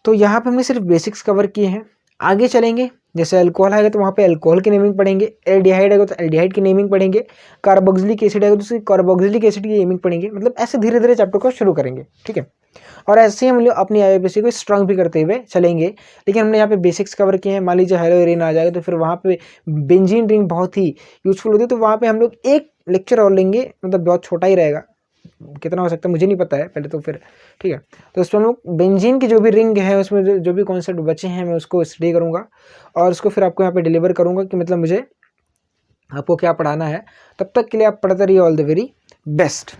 तो यहाँ पे हमने सिर्फ बेसिक्स कवर किए हैं, आगे चलेंगे, जैसे अल्कोहल आएगा तो वहाँ पे अल्कोहल की नेमिंग पढ़ेंगे, एल्डिहाइड आएगा तो एल्डिहाइड की नेमिंग पढ़ेंगे, कार्बोक्सिलिक एसिड आएगा तो उसकी कार्बोक्सिलिक एसिड की नेमिंग पढ़ेंगे। मतलब ऐसे धीरे धीरे चैप्टर को शुरू करेंगे, ठीक है। और ऐसे ही हम लोग अपनी आईयूपीएसी को स्ट्रांग भी करते हुए चलेंगे। लेकिन हमने यहाँ पे बेसिक्स कवर किए हैं, मान लीजिए हेलोइरिन आ जाएगा तो फिर वहाँ पे बेंजीन रिंग बहुत ही यूजफुल होती है, तो वहाँ पे हम लोग एक लेक्चर और लेंगे, मतलब बहुत छोटा ही रहेगा, कितना हो सकता है मुझे नहीं पता है पहले, तो फिर ठीक है। तो उसमें हम लोग बेंजीन की जो भी रिंग है उसमें जो भी कॉन्सेप्ट बचे हैं मैं उसको स्टडी करूँगा, और उसको फिर आपको यहाँ पे डिलीवर करूँगा कि मतलब मुझे आपको क्या पढ़ाना है। तब तक के लिए आप पढ़ते रहिए, ऑल द वेरी बेस्ट।